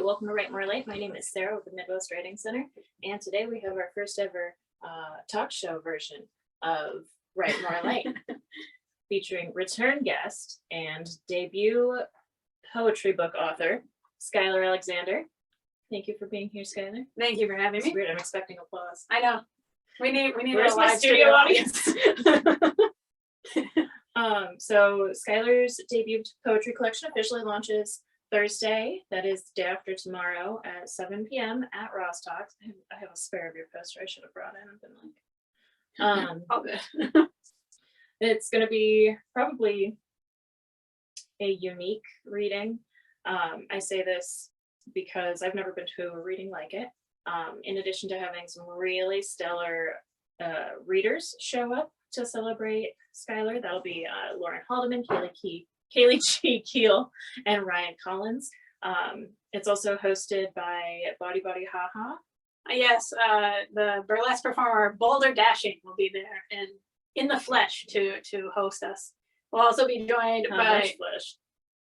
welcome to Write More Light. My name is Sarah with the Midwest Writing Center, and today we have our first ever talk show version of Write More Light, featuring return guest and debut poetry book author, Skylar Alexander. Thank you for being here, Skylar. Thank you for having me. It's weird, I'm expecting applause. I know. We need Where's a my live studio audience? audience. So Skylar's debut poetry collection officially launches Thursday, that is the day after tomorrow at 7 p.m. at Ross Talks. I have a spare of your poster I should have brought in. I've been like, All good. it's going to be probably a unique reading. I say this because I've never been to a reading like it. In addition to having some really stellar readers show up to celebrate Skylar, that'll be Lauren Haldeman, Kaylee G. Keel, and Ryan Collins. It's also hosted by Bawdy Ha. Yes, the burlesque performer Boulder Dashing will be there and in the flesh to host us. We'll also be joined by flesh.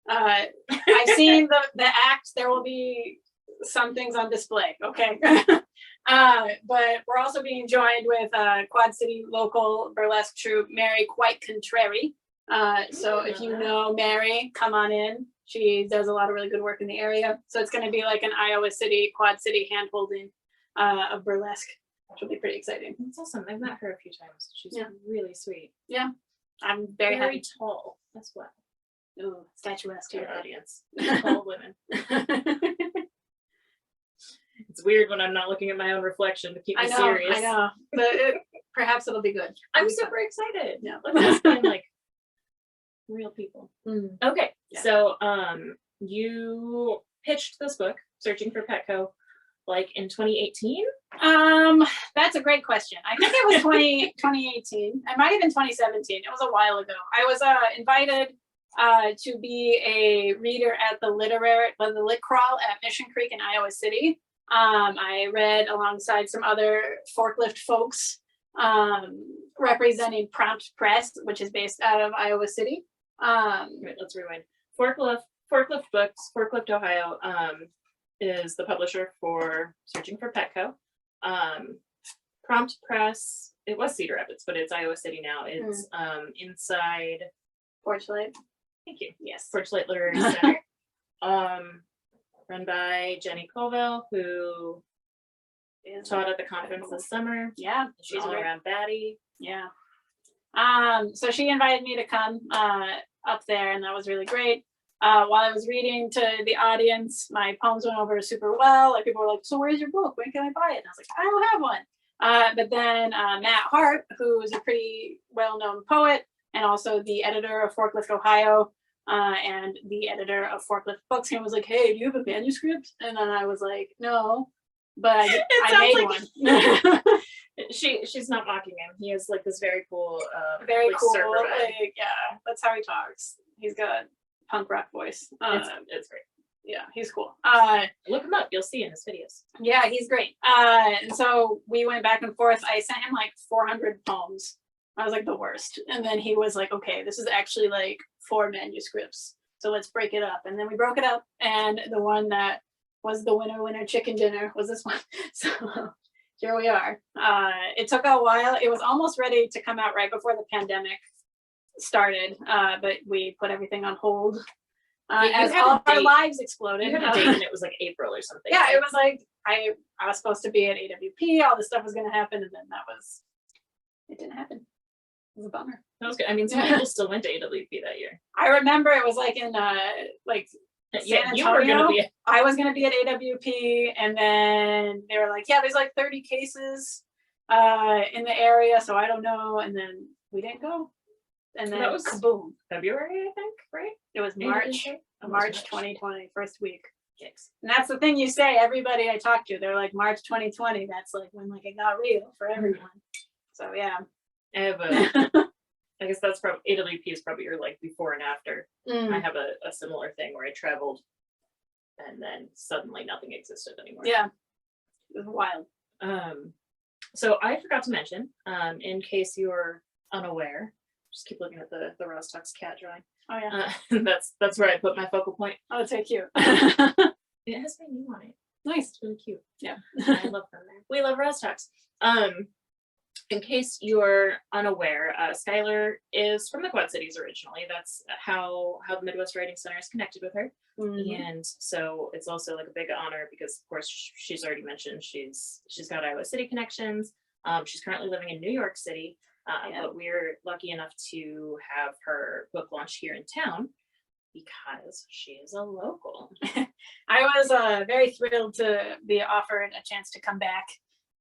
I've seen the act. There will be some things on display. Okay. But we're also being joined with Quad City local burlesque troupe Mary Quite Contrary. So if you know Mary, come on in. She does a lot of really good work in the area. So it's going to be like an Iowa City, Quad City hand-holding of burlesque, which will be pretty exciting. That's awesome. I've met her a few times. She's really sweet. Yeah, I'm very happy. Tall as well. Ooh, statuesque To to your your audience. Tall women. It's weird when I'm not looking at my own reflection to keep me serious. I know, but perhaps it'll be good. I'm super excited. Yeah. Look at us being like real people. Okay, Yeah. so you pitched this book, Searching for Petco, like in 2018? That's a great question. I think it was 2018. It might have been 2017. It was a while ago. I was invited to be a reader at the Lit Crawl at Mission Creek in Iowa City. I read alongside some other forklift folks representing Prompt Press, which is based out of Iowa City. Wait, let's rewind. Forklift Books, Forklift Ohio, is the publisher for Searching for Petco. Prompt Press, it was Cedar Rapids, but it's Iowa City now. It's inside Porchlight. Thank you. Yes, Porchlight Literary Center. Run by Jenny Colville, who taught at the conference this summer. Yeah, She's all around baddie. Yeah. So she invited me to come up there, and that was really great. While I was reading to the audience, my poems went over super well. Like people were like, "So where's your book? When can I buy it?" And I was like, "I don't have one." But then Matt Hart, who is a pretty well-known poet and also the editor of Forklift Ohio and the editor of Forklift Books, he was like, "Hey, do you have a manuscript?" And then I was like, "No, but I made one." She's not mocking him. He has like this very cool, very like, cool. surfer vibe. Like, yeah, that's how he talks. He's got punk rock voice. It's great. Yeah, he's cool. Look him up. You'll see in his videos. Yeah, he's great. And so we went back and forth. I sent him like 400 poems. I was like the worst. And then he was like, "Okay, this is actually like 4 manuscripts. So let's break it up." And then we broke it up. And the one that was the winner chicken dinner was this one. So here we are. It took a while. It was almost ready to come out right before the pandemic started, but we put everything on hold as all of our lives exploded. You had a date and it was like April or something. Yeah, it was like I was supposed to be at AWP. All this stuff was going to happen, and then it didn't happen. It was a bummer. That was good. I mean, some people still went to AWP that year. I remember it was like in like San Antonio. I was going to be at AWP, and then they were like, "Yeah, there's like 30 cases in the area, so I don't know." And then we didn't go. And then that was kaboom. February, I think, right? It was March 2020, first week. Yikes. And that's the thing you say, everybody I talk to, they're like, March 2020, that's like when like it got real for everyone. So yeah. I have I guess that's probably, AWP is probably your like before and after. I have a similar thing where I traveled and then suddenly nothing existed anymore. Yeah. It was wild. So I forgot to mention, in case you're unaware, just keep looking at the Ross Talks cat drawing. Oh yeah. That's where I put my focal point. Oh, it's so cute. It has my name on it. Nice. It's really cute. Yeah. I love them there. We love Rose Talks. In case you're unaware, Skylar is from the Quad Cities originally. That's how the Midwest Writing Center is connected with her. And so it's also like a big honor because of course she's already mentioned she's got Iowa City connections. She's currently living in New York City, but we're lucky enough to have her book launch here in town because she is a local. I was very thrilled to be offered a chance to come back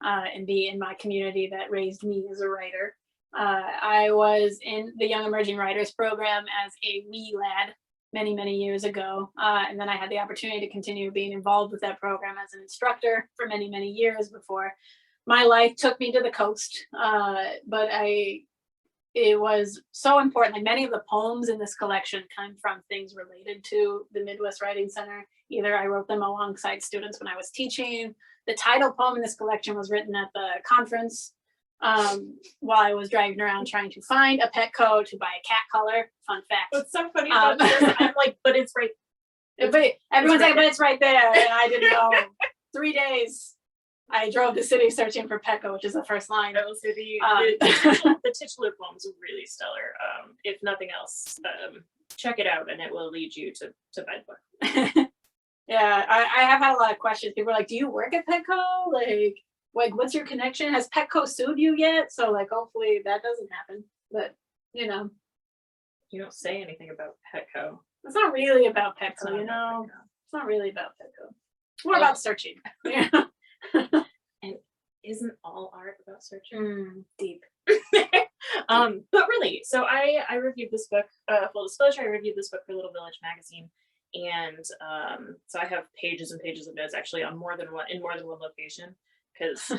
and be in my community that raised me as a writer. I was in the Young Emerging Writers program as a wee lad many years ago, and then I had the opportunity to continue being involved with that program as an instructor for many years before my life took me to the coast. But it was so important. Like many of the poems in this collection come from things related to the Midwest Writing Center. Either I wrote them alongside students when I was teaching. The title poem in this collection was written at the conference while I was driving around trying to find a Petco to buy a cat collar. Fun fact. What's so funny about this? I'm like, but it's right. But everyone's like, but it's right there. And I didn't know. 3 days. I drove the city searching for Petco, which is the first line. I will say the titular poems are really stellar. If nothing else, check it out and it will lead you to buy the book. Yeah, I have had a lot of questions. People are like, do you work at Petco? Like, what's your connection? Has Petco sued you yet? So like, hopefully that doesn't happen. But you know, you don't say anything about Petco. It's not really about Petco, you know. It's not really about Petco. It's more about searching. Yeah. And isn't all art about searching? Deep. But really, so I reviewed this book, full disclosure, I reviewed this book for Little Village magazine. And so I have pages and pages of notes actually on more than one location because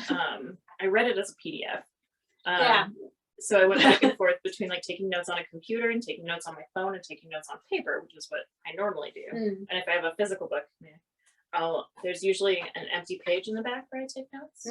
I read it as a PDF. Yeah. So I went back and forth between like taking notes on a computer and taking notes on my phone and taking notes on paper, which is what I normally do. And if I have a physical book, there's usually an empty page in the back where I take notes.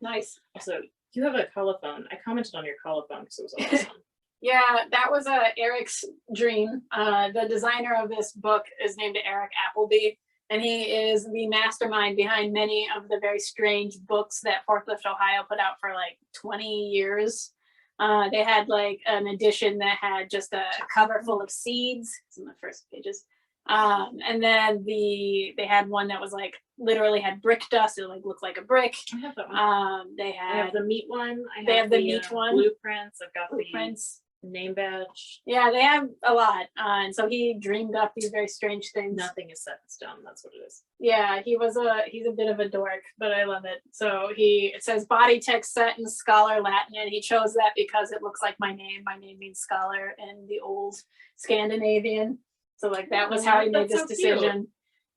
Nice. Also, you have a colophone. I commented on your colophone because it was awesome. Yeah, that was Eric's dream. The designer of this book is named Eric Appleby, and he is the mastermind behind many of the very strange books that Forklift Ohio put out for like 20 years. They had like an edition that had just a cover full of seeds. It's in the first pages. And then they had one that was like literally had brick dust. It like looked like a brick. I have that one. They I have the meat one. They have the meat one. Blueprints. I've got blueprints. The name badge. Yeah, they have a lot. And so he dreamed up these very strange things. Nothing is set in stone. That's what it is. Yeah, he's a bit of a dork, but I love it. So it says body text set in Scholar Latin, and he chose that because it looks like my name. My name means scholar in the old Scandinavian. So like that was how he made this decision. Cute.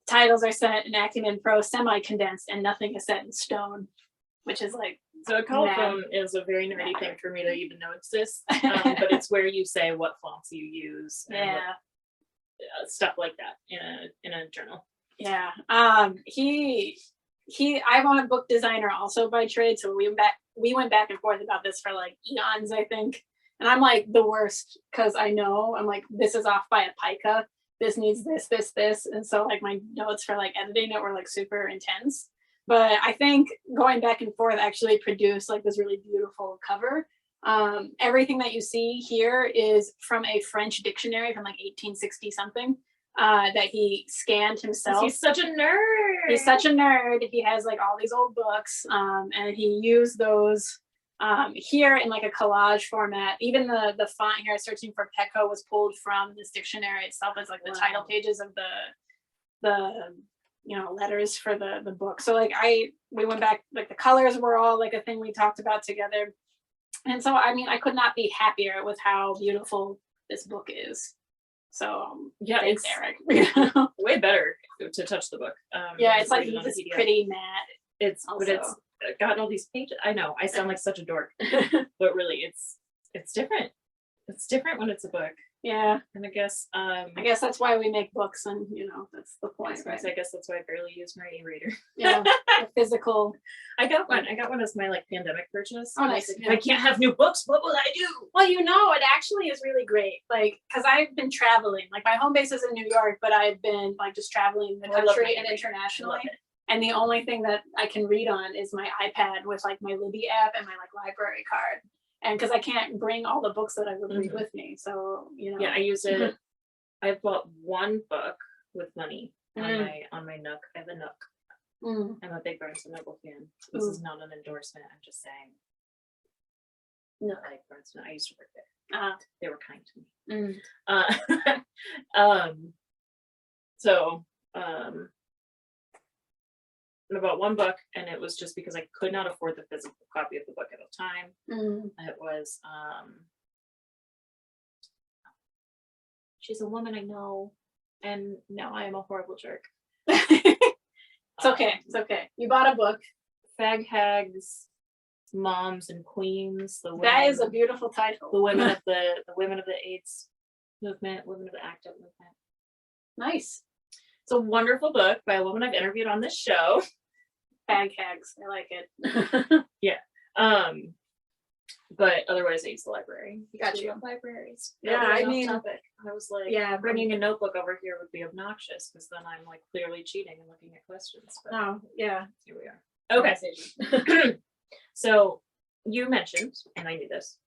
Titles are set in Acumen Pro semi-condensed and nothing is set in stone, which is like. So a colophone is a very nerdy thing for me to even know exists, but it's where you say what fonts you use and stuff like that in a journal. Yeah. I'm a book designer also by trade, so we went back and forth about this for like eons, I think. And I'm like the worst because I'm like, this is off by a pica. This needs this. And so like my notes for like editing it were like super intense. But I think going back and forth actually produced like this really beautiful cover. Everything that you see here is from a French dictionary from like 1860 something that he scanned himself. He's such a nerd. He's such a nerd. He has like all these old books and he used those here in like a collage format. Even the font here, searching for Petco, was pulled from this dictionary itself as like the title pages of the letters for the book. So like we went back, like the colors were all like a thing we talked about together. And so, I mean, I could not be happier with how beautiful this book is. So yeah, thanks, it's Eric. Way better to touch the book. Yeah, it's like this pretty matte. But it's got all these pages. I know I sound like such a dork, but really it's different. It's different when it's a book. Yeah, And I guess that's why we make books, and that's the I point, was gonna right? say, I guess that's why I barely use my e-reader. Yeah, the physical. I got one as my like pandemic purchase. Oh, nice. Like, if I can't have new books, what will I do? Well, it actually is really great. Like, because I've been traveling. Like, my home base is in New York, but I've been like just traveling the I love country my and e-reader. internationally. I love it. And the only thing that I can read on is my iPad with like my Libby app and my like library card. And because I can't bring all the books that I would read with me, so Yeah, I use it. I've bought one book with money on my Nook. I have a Nook. I'm a big Barnes and Noble fan. This is not an endorsement. I'm just saying. No, I like Barnes and Noble. I used to work there. They were kind to me. So I bought one book, and it was just because I could not afford the physical copy of the book at the time. It was She's a Woman I Know, and now I am a horrible jerk. It's okay. It's okay. You bought a book. Fag Hags, Moms and Queens. That is a beautiful title. The women of the AIDS movement, women of the ACT UP movement. Nice. It's a wonderful book by a woman I've interviewed on this show. Fag Hags. I like it. Yeah. But otherwise I use the library. Got you. Libraries. Yeah, I mean, topic. I was like, yeah, bringing a notebook over here would be obnoxious because then I'm like clearly cheating and looking at questions. But oh, yeah. here we are. Okay. So you mentioned, and I knew this,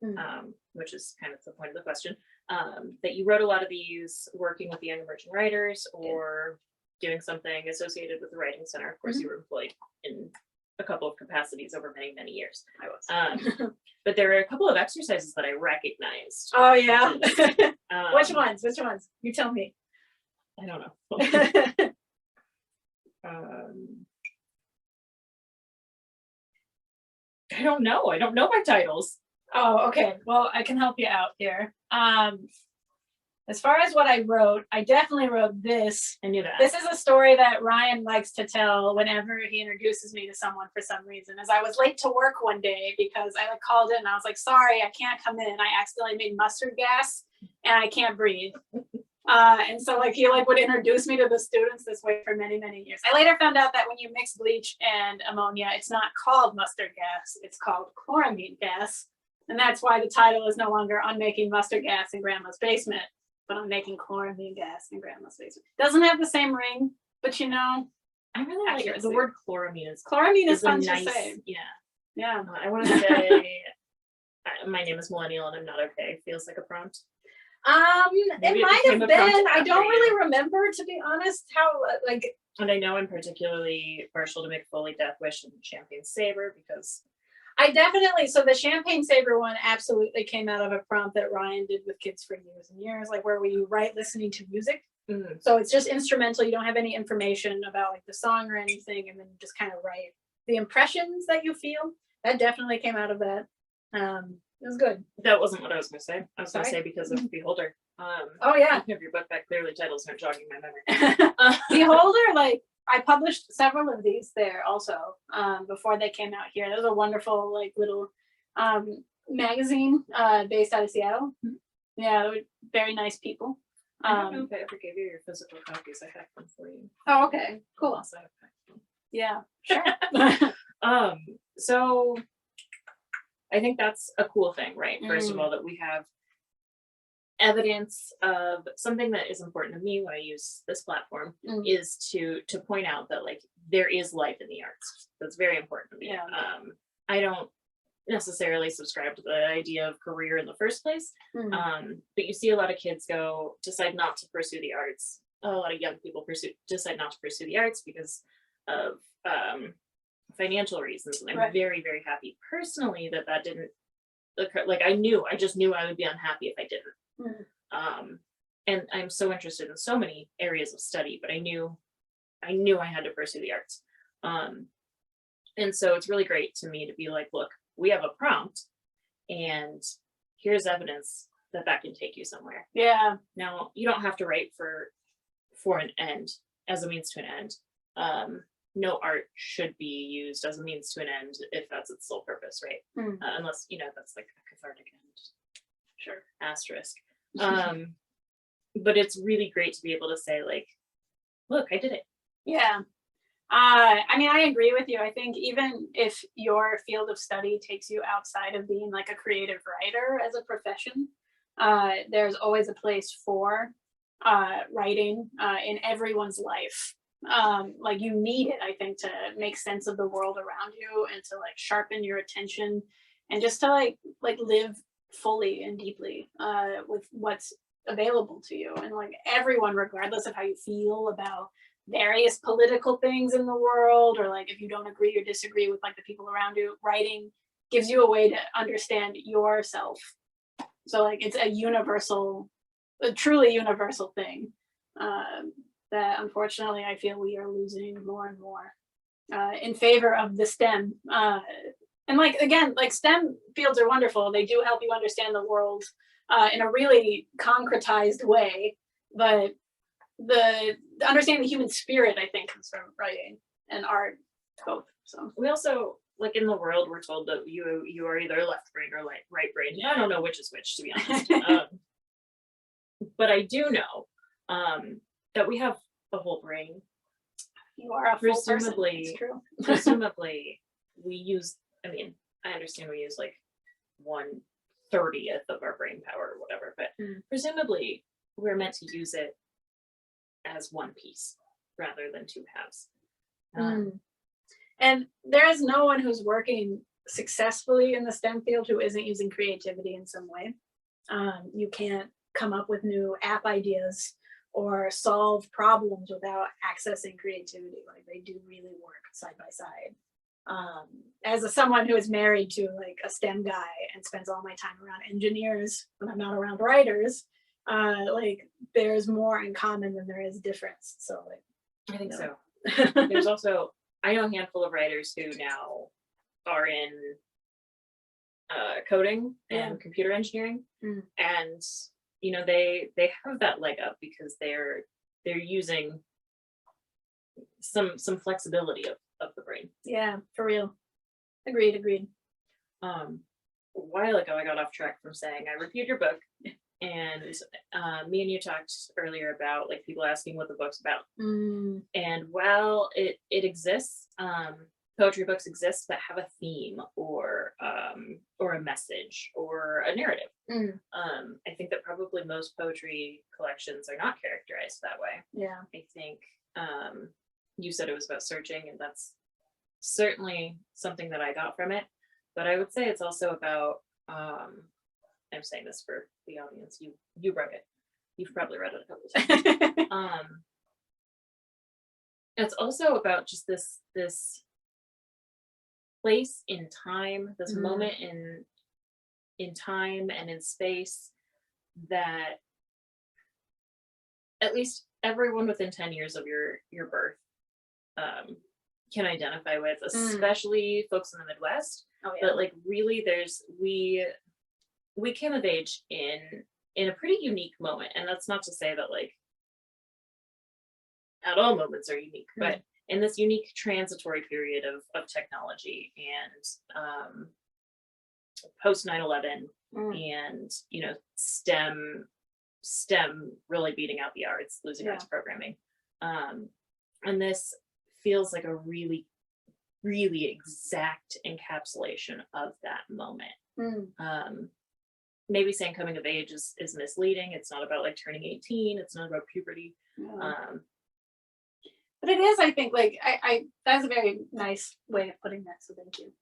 which is kind of the point of the question, that you wrote a lot of these working with the young emerging writers or doing something associated with the Writing Center. Of course, you were employed in a couple of capacities over many, many years. I was. But there were a couple of exercises that I recognized. Oh, yeah. Which Which ones? You tell me. I don't know. I don't know. I don't know my titles. Oh, okay. Well, I can help you out here. As far as what I wrote, I definitely wrote this. I knew that. This is a story that Ryan likes to tell whenever he introduces me to someone for some reason. As I was late to work one day because I called in and I was like, sorry, I can't come in. I accidentally made mustard gas and I can't breathe. And so he would introduce me to the students this way for many, many years. I later found out that when you mix bleach and ammonia, it's not called mustard gas. It's called chloramine gas. And that's why the title is no longer On Making Mustard Gas in Grandma's Basement, but I'm making chloramine gas in Grandma's basement. Doesn't have the same ring, but I really like it. The word chloramine is fun nice, to say. Yeah. I want to say my name is Millennial and I'm not okay. Feels like a prompt. It might have been. I don't really remember, to be honest, how And I know I'm particularly partial to make Foley Death Wish and Champagne Saber because so the Champagne Saber one absolutely came out of a prompt that Ryan did with kids for years and years, where you write listening to music. So it's just instrumental. You don't have any information about the song or anything, and then you just kind of write the impressions that you feel. That definitely came out of that. It was good. That wasn't what I was going to say. I was going to say because of Beholder. Oh yeah. You have your book back. Clearly, titles aren't jogging my memory. Beholder, I published several of these there also before they came out here. There was a wonderful little magazine based out of Seattle. Yeah, they were very nice people. I don't know if I ever gave you your physical copies. I have them for you. Oh, okay, cool. Also, yeah, sure. So I think that's a cool thing, right? First of all, that we have evidence of something that is important to me when I use this platform is to point out that there is life in the arts. That's very important to me. Yeah. I don't necessarily subscribe to the idea of career in the first place, but you see a lot of kids decide not to pursue the arts. A lot of young people decide not to pursue the arts because of financial reasons, and I'm very, very happy personally that didn't occur. I just knew I would be unhappy if I didn't. And I'm so interested in so many areas of study, but I knew I had to pursue the arts. And so it's really great to me to be like, look, we have a prompt and here's evidence that can take you somewhere. Yeah. Now you don't have to write for an end, as a means to an end. No art should be used as a means to an end if that's its sole purpose, right? Unless, that's a cathartic end. Sure. Asterisk. but it's really great to be able to say like, look, I did it. Yeah. I mean, I agree with you. I think even if your field of study takes you outside of being like a creative writer as a profession, there's always a place for writing in everyone's life. Like you need it, I think, to make sense of the world around you and to like sharpen your attention and just to like live fully and deeply with what's available to you. And like everyone, regardless of how you feel about various political things in the world, or like if you don't agree or disagree with like the people around you, writing gives you a way to understand yourself. So like it's a truly universal thing that unfortunately I feel we are losing more and more in favor of the STEM. And like, again, like STEM fields are wonderful. They do help you understand the world in a really concretized way, but the understanding the human spirit, I think, comes from writing and art both. So We also, like in the world, we're told that you are either left brain or right brain. I don't know which is which, to be honest. But I do know that we have a whole brain. you are a full person. Presumably, It's true. presumably we use, I mean, I understand we use like 1/30th of our brain power or whatever, but presumably we're meant to use it as one piece rather than two halves. And there is no one who's working successfully in the STEM field who isn't using creativity in some way. You can't come up with new app ideas or solve problems without accessing creativity. Like they do really work side by side. As someone who is married to like a STEM guy and spends all my time around engineers when I'm not around writers, like there's more in common than there is difference. So like I think so. There's also, I know a handful of writers who now are in coding and computer engineering, and you know they have that leg up because they're using some flexibility of the brain. Yeah, for real. Agreed. A while ago I got off track from saying I reviewed your book, and me and you talked earlier about like people asking what the book's about. And while it exists, poetry books exist that have a theme or a message or a narrative. I think that probably most poetry collections are not characterized that way. Yeah. I think you said it was about searching, and that's certainly something that I got from it. But I would say it's also about, I'm saying this for the audience, you read it. You've probably read it a couple of times. It's also about just this place in time, this moment in time and in space that at least everyone within 10 years of your birth can identify with, especially folks in the Midwest. Oh, yeah. But like really we came of age in a pretty unique moment. And that's not to say that like not all moments are unique, but in this unique transitory period of technology and post 9/11 and you know STEM really beating out the arts, losing arts programming, and this feels like a really exact encapsulation of that moment. Maybe saying coming of age is misleading. It's not about like turning 18. It's not about puberty. But it is, I think, like I that's a very nice way of putting that. So thank you.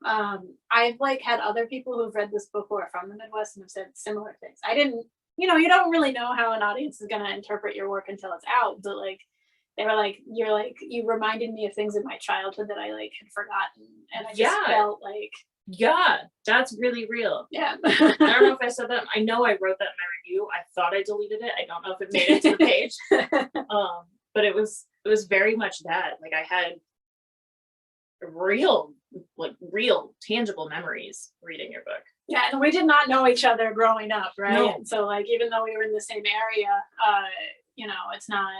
I've like had other people who've read this book who are from the Midwest and have said similar things. I didn't, you don't really know how an audience is gonna interpret your work until it's out. But like they were like, you reminded me of things in my childhood that I like had forgotten. And I just felt like, yeah, that's really real. Yeah. I don't know if I said that. I know I wrote that in my review. I thought I deleted it. I don't know if it made it to the page. But it was very much that. Like I had real tangible memories reading your book. Yeah, and we did not know each other growing up, right? No. So like even though we were in the same area, it's not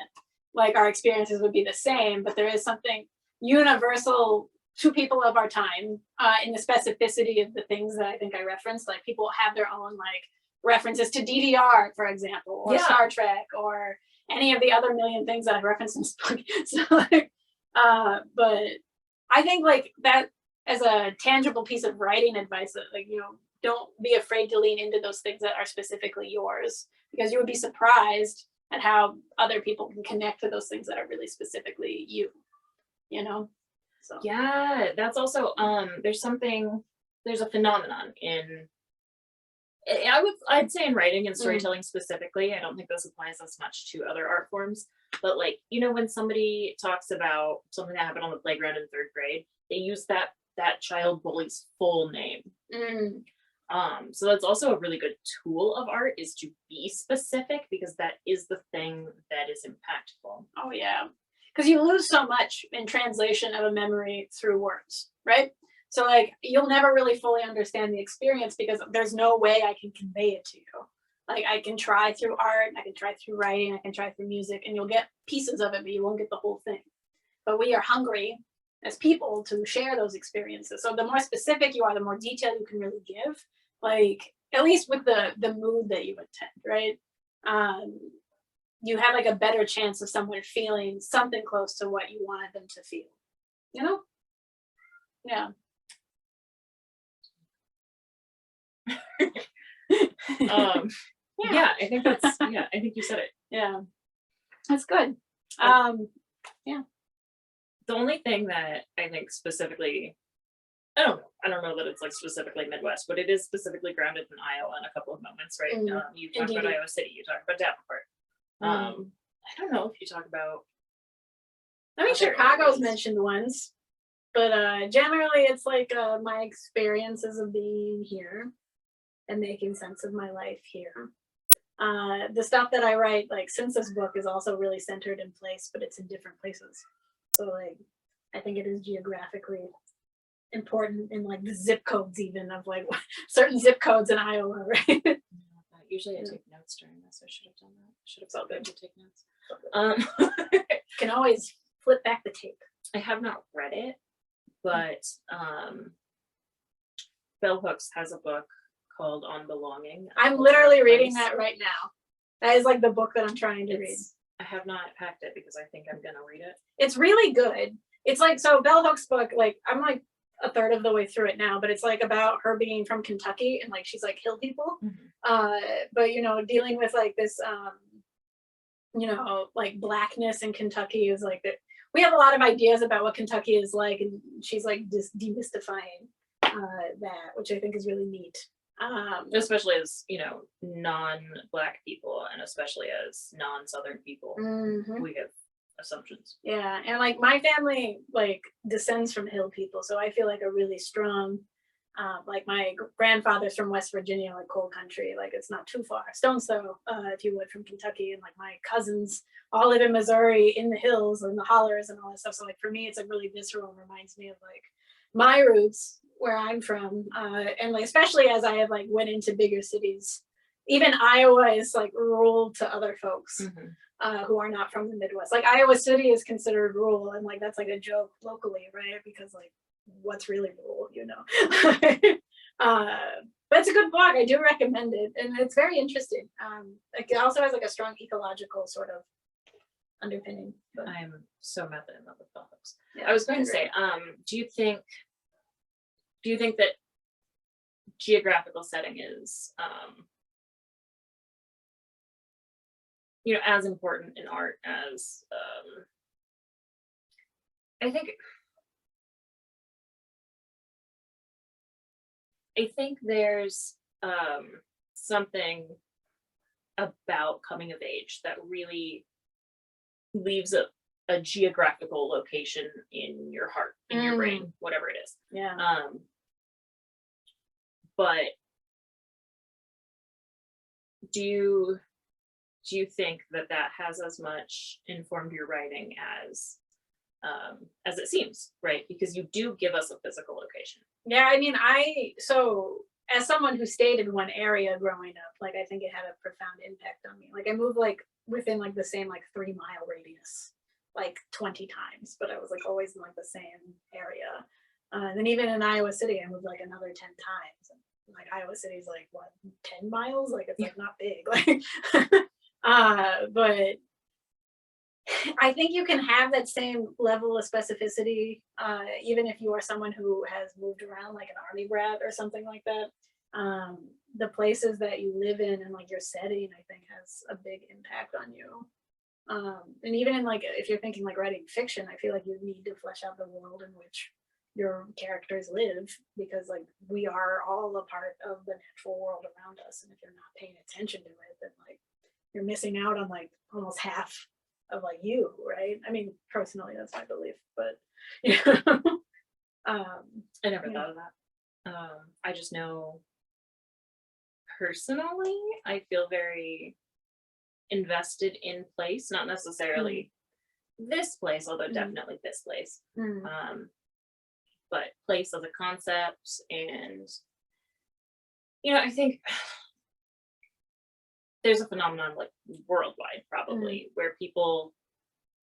like our experiences would be the same, but there is something universal to people of our time in the specificity of the things that I think I referenced. Like people have their own like references to DDR, for example, or Yeah. Star Trek, or any of the other million things that I referenced in this book. So, like, but I think like that as a tangible piece of writing advice, that like, you know, don't be afraid to lean into those things that are specifically yours, because you would be surprised at how other people can connect to those things that are really specifically you, you know? So Yeah, that's also there's a phenomenon in I'd say in writing and storytelling specifically. I don't think this applies as much to other art forms, but like, you know, when somebody talks about something that happened on the playground in third grade, they use that child bully's full name. So that's also a really good tool of art, is to be specific, because that is the thing that is impactful. Oh yeah, because you lose so much in translation of a memory through words, right? So like you'll never really fully understand the experience because there's no way I can convey it to you. Like I can try through art, I can try through writing, I can try through music, and you'll get pieces of it, but you won't get the whole thing. But we are hungry as people to share those experiences. So the more specific you are, the more detail you can really give. Like at least with the mood that you attend, right? You have like a better chance of someone feeling something close to what you wanted them to feel, you know? Yeah. Yeah, I think I think you said it. Yeah, that's good. The only thing that I think specifically, I don't know that it's like specifically Midwest, but it is specifically grounded in Iowa in a couple of moments, right? You talk about Indeed. Iowa City, you talk about Davenport. I don't know if you talk about, I mean, other Chicago's areas. mentioned once, but generally it's like my experiences of being here and making sense of my life here. The stuff that I write, like since this book is also really centered in place, but it's in different places. So like, I think it is geographically important in like the zip codes, even of like certain zip codes in Iowa, right? Usually I take notes during this. I should have done that. I should have felt good to take notes. Can always flip back the tape. I have not read it, but Bell Hooks has a book called On Belonging. I'm literally reading that right now. That is like the book that I'm trying to read. I have not packed it because I think I'm gonna read it. It's really good. It's like, so Bell Hooks' book, like I'm like a third of the way through it now, but it's like about her being from Kentucky and like she's like hill people. But you know, dealing with like this you know, like blackness in Kentucky is like that. We have a lot of ideas about what Kentucky is like, and she's like demystifying that, which I think is really neat. Especially as, you know, non-Black people, and especially as non-Southern people, we have assumptions. Yeah, and like my family like descends from hill people, so I feel like a really strong, like my grandfather's from West Virginia, like coal country, like it's not too far, stone's throw, if you would, from Kentucky, and like my cousins all live in Missouri in the hills and the hollers and all that stuff. So like for me, it's like really visceral and reminds me of like my roots, where I'm from, and like especially as I have like went into bigger cities. Even Iowa is like rural to other folks who are not from the Midwest. Like Iowa City is considered rural, and like that's like a joke locally, right? Because like what's really rural, you know? But it's a good book. I do recommend it, and it's very interesting. Like it also has like a strong ecological sort of underpinning. But I'm so method in love with Bell Hooks. yeah, I was going to say, do you think that geographical setting is, you know, as important in art as, I think there's something about coming of age that really leaves a geographical location in your heart, in your brain, whatever it is. Yeah. But do you think that has as much informed your writing as it seems, right? Because you do give us a physical location. Yeah, I mean, so as someone who stayed in one area growing up, like I think it had a profound impact on me. Like I moved like within like the same like 3-mile radius like 20 times, but I was like always in like the same area. And then even in Iowa City, I moved like another 10 times. like Iowa City's like what, 10 miles? Like it's like not big. Like but I think you can have that same level of specificity, even if you are someone who has moved around like an army brat or something like that. The places that you live in and like your setting, I think, has a big impact on you. And even in like, if you're thinking like writing fiction, I feel like you need to flesh out the world in which your characters live, because like we are all a part of the natural world around us. And if you're not paying attention to it, then like you're missing out on like almost half of like you, right? I mean, personally, that's my belief, but yeah. I never thought of that. I just know personally, I feel very invested in place, not necessarily this place, although definitely this place. But place as a concept, and I think there's a phenomenon like worldwide probably where people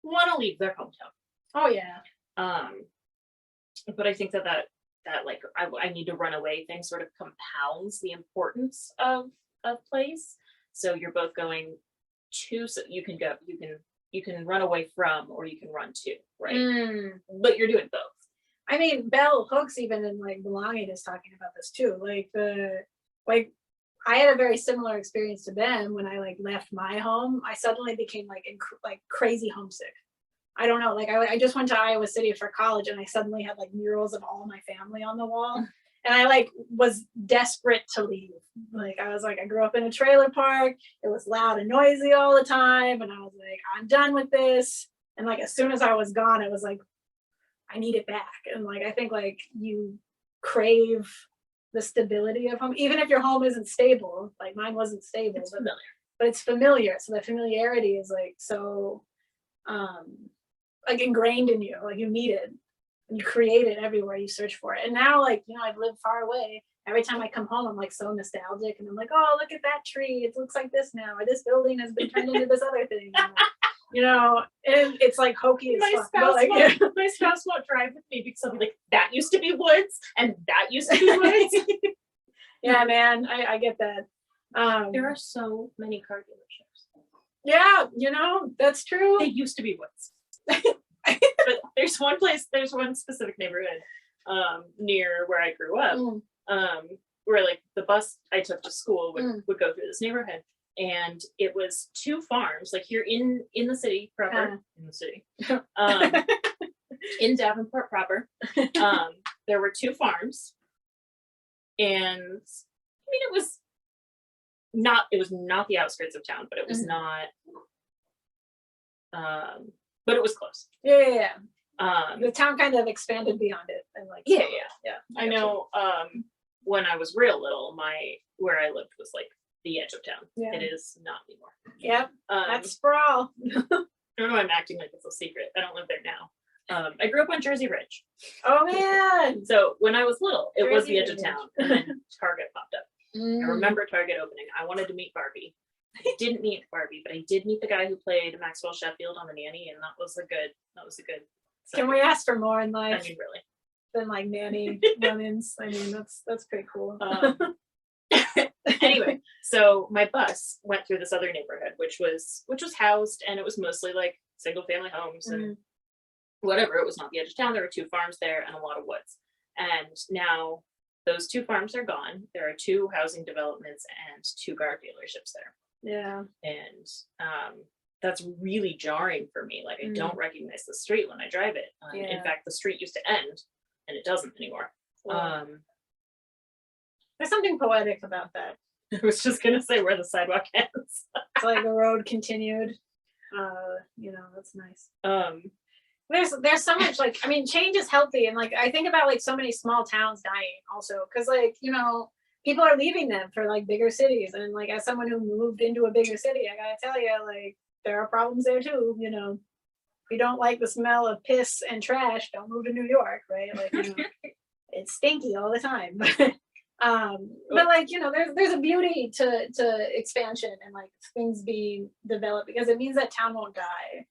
want to leave their hometown. Oh yeah. But I think that like I need to run away thing sort of compounds the importance of place. So you're both going to, so you can run away from, or you can run to, right? But you're doing both. I mean, Bell Hooks, even in like Belonging, is talking about this too. Like I had a very similar experience to Ben when I like left my home. I suddenly became like crazy homesick. I don't know, like I just went to Iowa City for college, and I suddenly had like murals of all my family on the wall, and I like was desperate to leave. Like I was like, I grew up in a trailer park. It was loud and noisy all the time, and I was like, I'm done with this. And like as soon as I was gone, it was like, I need it back. And like I think like you crave the stability of home, even if your home isn't stable. Like mine wasn't stable, but it's familiar. So the familiarity is like so like ingrained in you. Like you need it, and you create it everywhere you search for it. And now like I've lived far away. Every time I come home, I'm like so nostalgic, and I'm like, oh, look at that tree. It looks like this now, or this building has been turned into this other thing. And it's like hokey as fuck. My spouse won't drive with me because I'll be like, that used to be woods, and that used to be woods. Yeah, man, I get that. There are so many car dealerships. Yeah, that's true. They used to be woods. But there's one specific neighborhood near where I grew up, where like the bus I took to school would go through this neighborhood. And it was two farms, like here in the city proper, in the city, in Davenport proper. There were two farms, and I mean, it was not the outskirts of town, but it was not, but it was close. Yeah. The town kind of expanded beyond it, and like yeah. I know. When I was real little, where I lived was like the edge of town. Yeah. It is not anymore. Yep. That's sprawl. I don't know why I'm acting like it's a secret. I don't live there now. I grew up on Jersey Ridge. Oh man. So when I was little, it was the edge Ridge. of town, and then Target popped up. I remember Target opening. I wanted to meet Barbie. I didn't meet Barbie, but I did meet the guy who played Maxwell Sheffield on The Nanny, and that was a good. Can we ask for more in life? I mean, really. Than like nanny women's. I mean, that's pretty cool. Anyway, so my bus went through this other neighborhood, which was housed, and it was mostly like single family homes and whatever. It was not the edge of town. There were two farms there and a lot of woods. And now those two farms are gone. There are two housing developments and two car dealerships there. Yeah. And that's really jarring for me. Like I don't recognize the street when I drive it. In fact, the street used to end, and it doesn't anymore. Wow. There's something poetic about that. I was just gonna say where the sidewalk ends. It's like the road continued. That's nice. There's so much, like, I mean, change is healthy, and like I think about like so many small towns dying also, because like people are leaving them for like bigger cities, and like as someone who moved into a bigger city, I gotta tell you, like there are problems there too. If you don't like the smell of piss and trash, don't move to New York, right? Like it's stinky all the time. But like there's a beauty to expansion and like things being developed, because it means that town won't die.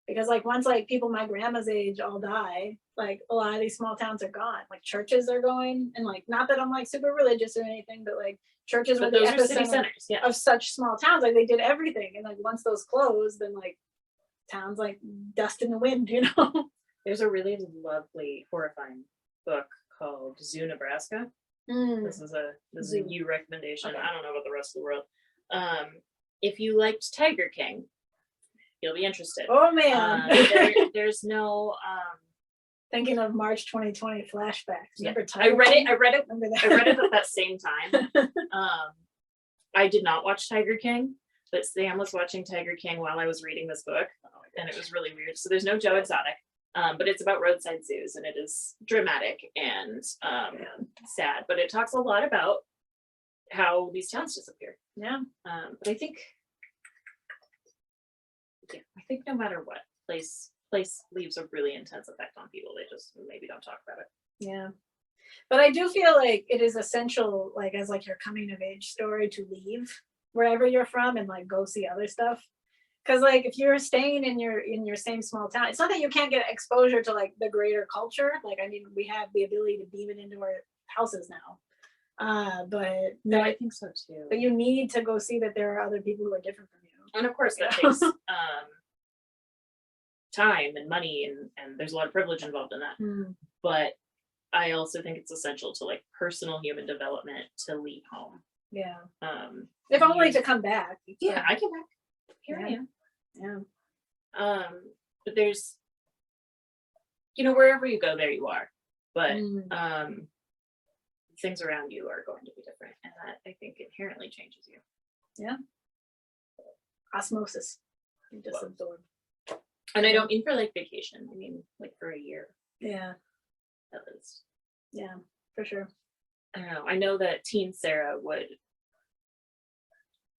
Because like once like people my grandma's age all die, like a lot of these small towns are gone. Like churches are going, and like not that I'm like super religious or anything, but like churches were But the those are city epicenter centers, yeah. of such small towns. Like they did everything, and like once those closed, then like towns like dust in the wind, you know. There's a really lovely, horrifying book called Zoo, Nebraska. This is a Zoo. you recommendation. Okay. I don't know about the rest of the world. If you liked Tiger King, you'll be interested. Oh man, There's no thinking of March 2020 flashbacks. Yeah. Remember I read it Remember that? I read it at that same time. I did not watch Tiger King, but Sam was watching Tiger King while I was reading this book, and it was really weird. So there's no Joe Exotic, but it's about roadside zoos, and it is dramatic and sad, but it talks a lot about how these towns disappear. Yeah. But I think no matter what, place leaves a really intense effect on people. They just maybe don't talk about it. Yeah. But I do feel like it is essential, like as like your coming of age story, to leave wherever you're from and like go see other stuff. Cause like if you're staying in your same small town, it's not that you can't get exposure to like the greater culture. Like I mean, we have the ability to beam it into our houses now. But No, I think so too. but you need to go see that there are other people who are different from you. And of course that takes time and money, and there's a lot of privilege involved in that. But I also think it's essential to like personal human development to leave home. Yeah. If only you- to come back. Yeah, I came back. Here I Yeah. am. Yeah. But there's, wherever you go, there you are. But things around you are going to be different, and that I think inherently changes you. Yeah. Osmosis. You just absorb. And I don't mean for like vacation. I mean like for a year Yeah. at least. Yeah, for sure. I don't know. I know that teen Sarah would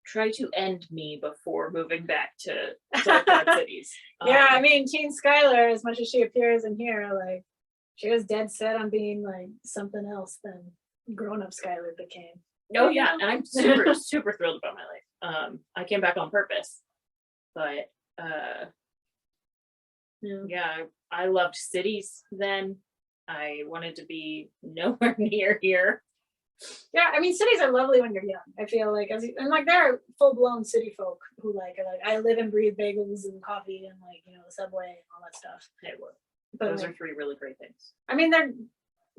try to end me before moving back to quad cities. Yeah, I mean, teen Skylar, as much as she appears in here, like she was dead set on being like something else than grown-up Skylar became. Oh yeah, and I'm super super thrilled about my life. I came back on purpose, but yeah, I loved cities then. I wanted to be nowhere near here. Yeah, I mean, cities are lovely when you're young. I feel like, and like there are full-blown city folk who like are like, I live and breathe bagels and coffee and like the subway and all that stuff. They were. But Those like, are three really great things. I mean, they're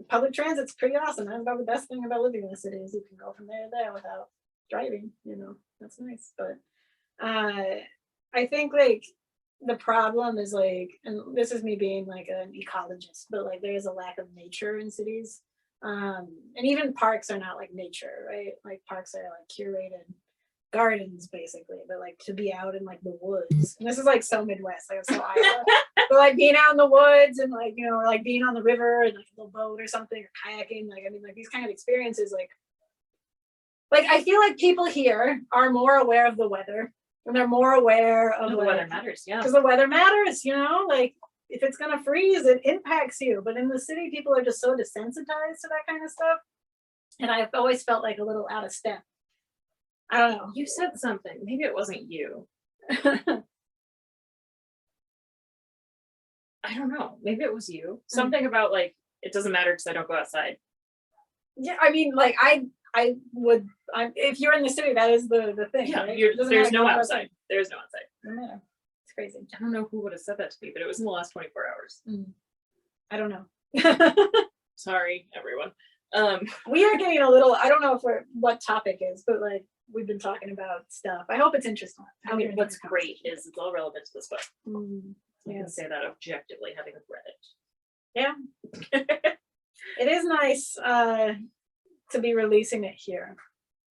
public transit's pretty awesome. That's about the best thing about living in the city is you can go from there to there without driving. That's nice. But I think like the problem is like, and this is me being like an ecologist, but like there is a lack of nature in cities. And even parks are not like nature, right? Like parks are like curated gardens basically, but like to be out in like the woods. And this is like so Midwest, like I'm so Iowa. But like being out in the woods and like, or like being on the river and like a little boat or something or kayaking, like I mean like these kind of experiences, like I feel like people here are more aware of the weather and they're more aware of The like, weather matters, yeah. because the weather matters, like if it's gonna freeze, it impacts you. But in the city, people are just so desensitized to that kind of stuff. And I've always felt like a little out of step. I don't know. You said something. Maybe it wasn't you. I don't know. Maybe it was you. Something about like, it doesn't matter because I don't go outside. Yeah, I mean, like if you're in the city, that is the thing. Yeah, right? there's no outside. There's no outside. Doesn't matter. It's crazy. I don't know who would have said that to me, but it was in the last 24 hours. I don't know. Sorry, everyone. We are getting a little, I don't know what topic is, but like we've been talking about stuff. I hope it's interesting. I mean, what's great is it's all relevant to this book. I can Yes. say that objectively, having read it. Yeah. It is nice to be releasing it here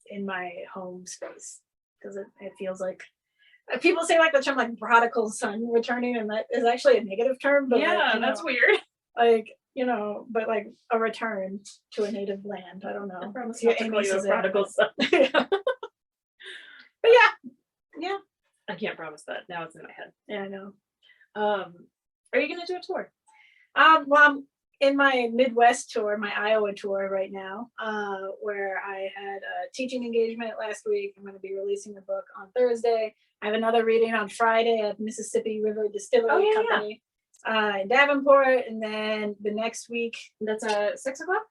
in my home space because it feels like people say like the term like prodigal son returning, and that is actually a negative term. But Yeah, like, that's weird. like but like a return to a native land. I don't know. I promise Yeah, not to Amy call you a says it, prodigal son. But yeah, I can't promise that. Now it's in my head. I know. Are you gonna do a tour? Well, I'm in my Midwest tour, my Iowa tour right now, where I had a teaching engagement last week. I'm going to be releasing the book on Thursday. I have another reading on Friday at Mississippi River Distillery Oh, yeah, Company in Davenport, and then the next week, That's at 6 o'clock.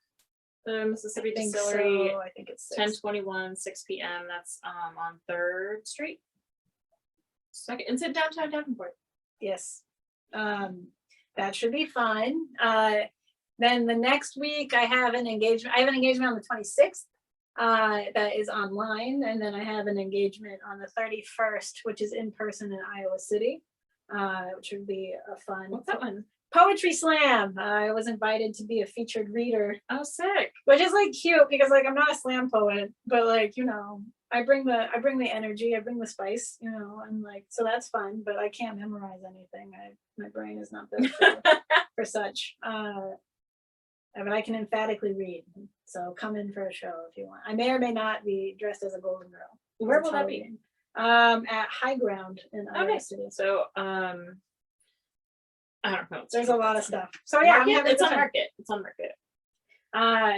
The I Mississippi think Distillery, so. I think it's 1021, 6 p.m. That's on 3rd Street. Second, it's in downtown Davenport. Yes. That should be fun. Then the next week I have an engagement. I have an engagement on the 26th that is online. And then I have an engagement on the 31st, which is in person in Iowa City, which would be a fun. What's that one? Poetry slam. I was invited to be a featured reader, Oh, sick. which is like cute because like I'm not a slam poet, but like, you know, I bring the energy, I bring the spice, you know, and like, so that's fun, but I can't memorize anything. My brain is not built for such. But I can emphatically read. So come in for a show if you want. I may or may not be dressed as a golden girl. Where will that be? At High Ground in Iowa Okay. City. So, I don't know. There's a lot of stuff. So yeah, I'm Market? having a It's good on time. Market. It's on Market.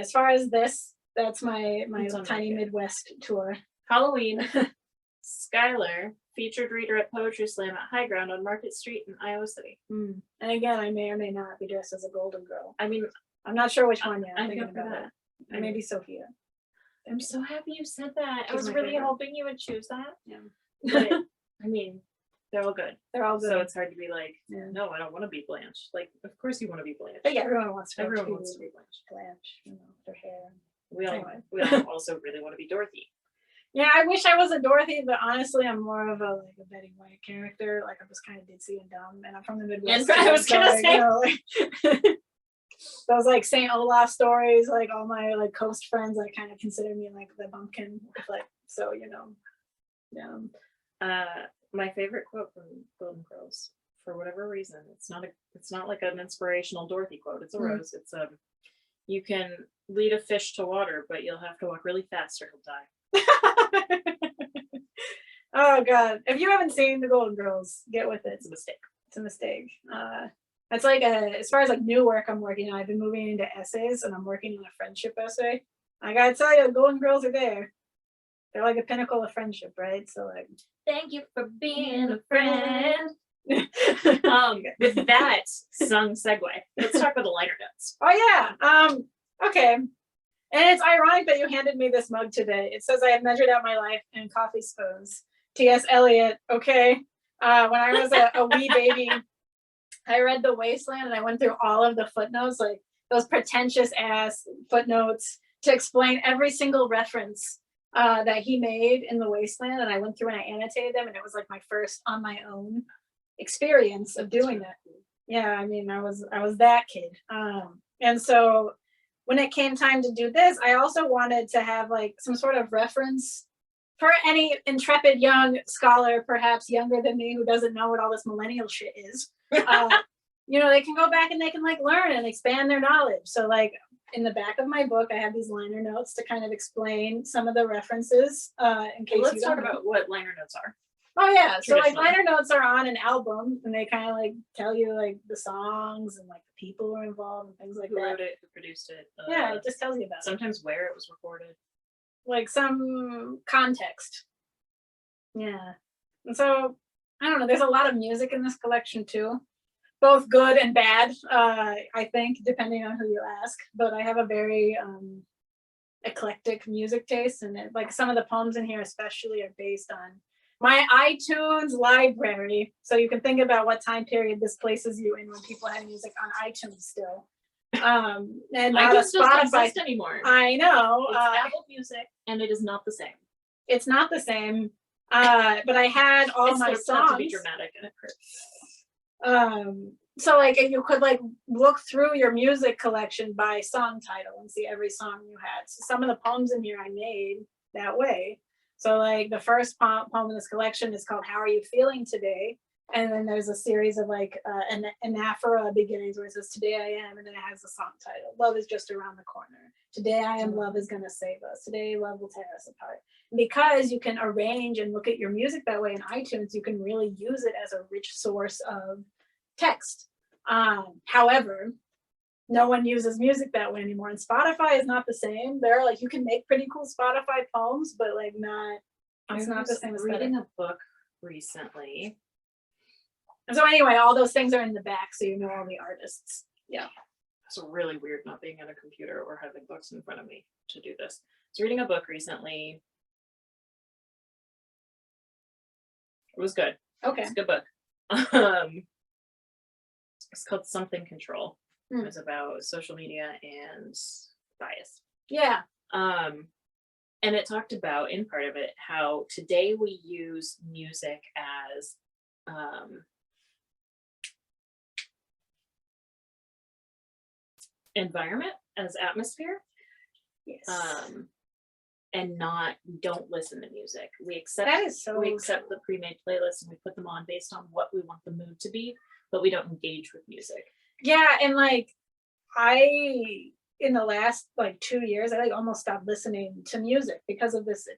As far as this, that's my It's on tiny Market. Midwest tour. Halloween. Skylar, featured reader at Poetry Slam at High Ground on Market Street in Iowa City. And again, I may or may not be dressed as a golden girl. I mean, I'm not sure which one yet. I'm I'm thinking good for about that. it. Maybe Sophia. I'm so happy you said that. I She's was my really favorite. hoping you would choose that. Yeah. But I mean, they're all good. They're all good. So it's hard to be like, Yeah. no, I don't want to be Blanche. Like, of course you want to be Blanche. But yeah, everyone wants to. Everyone wants to be Blanche. Blanche, you know, their hair. We all, Anyway. we all also really want to be Dorothy. Yeah, I wish I was a Dorothy, but honestly, I'm more of a like a Betty White character. Like I'm just kind of ditzy and dumb, and I'm from the Midwest. I was so, gonna like, say. you know, like, those like Saint Olaf stories. Like all my like coast friends, like kind of consider me like the bumpkin. Like so, you know. Yeah. My favorite quote from Golden Girls, for whatever reason, it's not like an inspirational Dorothy quote. It's a rose. It's you can lead a fish to water, but you'll have to walk really fast or he'll die. Oh God! If you haven't seen the Golden Girls, get with it. It's a mistake. It's a mistake. It's like as far as like new work I'm working on, I've been moving into essays and I'm working on a friendship essay. I gotta tell you, the Golden Girls are there. They're like a pinnacle of friendship, right? So like, Thank you for being a friend. With that sung segue, let's talk about the liner notes. oh yeah. Okay. And it's ironic that you handed me this mug today. It says I have measured out my life in coffee spoons. T.S. Eliot. Okay. When I was a wee baby, I read The Wasteland and I went through all of the footnotes, like those pretentious ass footnotes to explain every single reference that he made in The Wasteland. And I went through and I annotated them, and it was like my first on my own experience of doing that. Yeah, I mean, I was that kid. And so when it came time to do this, I also wanted to have like some sort of reference for any intrepid young scholar, perhaps younger than me, who doesn't know what all this millennial shit is. You know, they can go back and they can like learn and expand their knowledge. So like in the back of my book, I have these liner notes to kind of explain some of the references in case Let's you talk don't know. about what liner notes are. Oh yeah, so like Traditionally. liner notes are on an album, and they kind of like tell you like the songs and like the people who are involved and things like Who that. wrote it? Who produced it? Yeah, it just tells you about it. Sometimes where it was recorded. Like some context. Yeah. And so I don't know, there's a lot of music in this collection too. Both good and bad, I think, depending on who you ask. But I have a very eclectic music taste, and like some of the poems in here especially are based on my iTunes library. So you can think about what time period this places you in when people had music on iTunes still. And not a iTunes doesn't Spotify. exist anymore. I know. It's Apple Music, and it is not the same. It's not the same. But I had all It's my looked up to be songs. dramatic, and it hurts. So like you could like look through your music collection by song title and see every song you had. So some of the poems in here I made that way. So like the first poem in this collection is called How Are You Feeling Today? And then there's a series of like an anaphora beginnings where it says Today I Am, and then it has the song title. Love is just around the corner. Today I am, love is gonna save us. Today love will tear us apart. Because you can arrange and look at your music that way in iTunes, you can really use it as a rich source of text. However, no one uses music that way anymore, and Spotify is not the same. There are like you can make pretty cool Spotify poems, but like not it's not the same as reading a book recently. And so anyway, all those things are in the back, so you know all the artists. Yeah. It's really weird not being on a computer or having books in front of me to do this. I was reading a book recently. It was good. Okay. It's a good book. It's called Something Control. It was about social media and bias. Yeah. And it talked about, in part of it, how today we use music as environment, as atmosphere. Yes. And don't listen to music. We accept That is so we accept the pre-made playlists and we put them on based on what we want the mood to be, but we don't engage with music. Yeah, and like in the last like 2 years, I like almost stopped listening to music because of this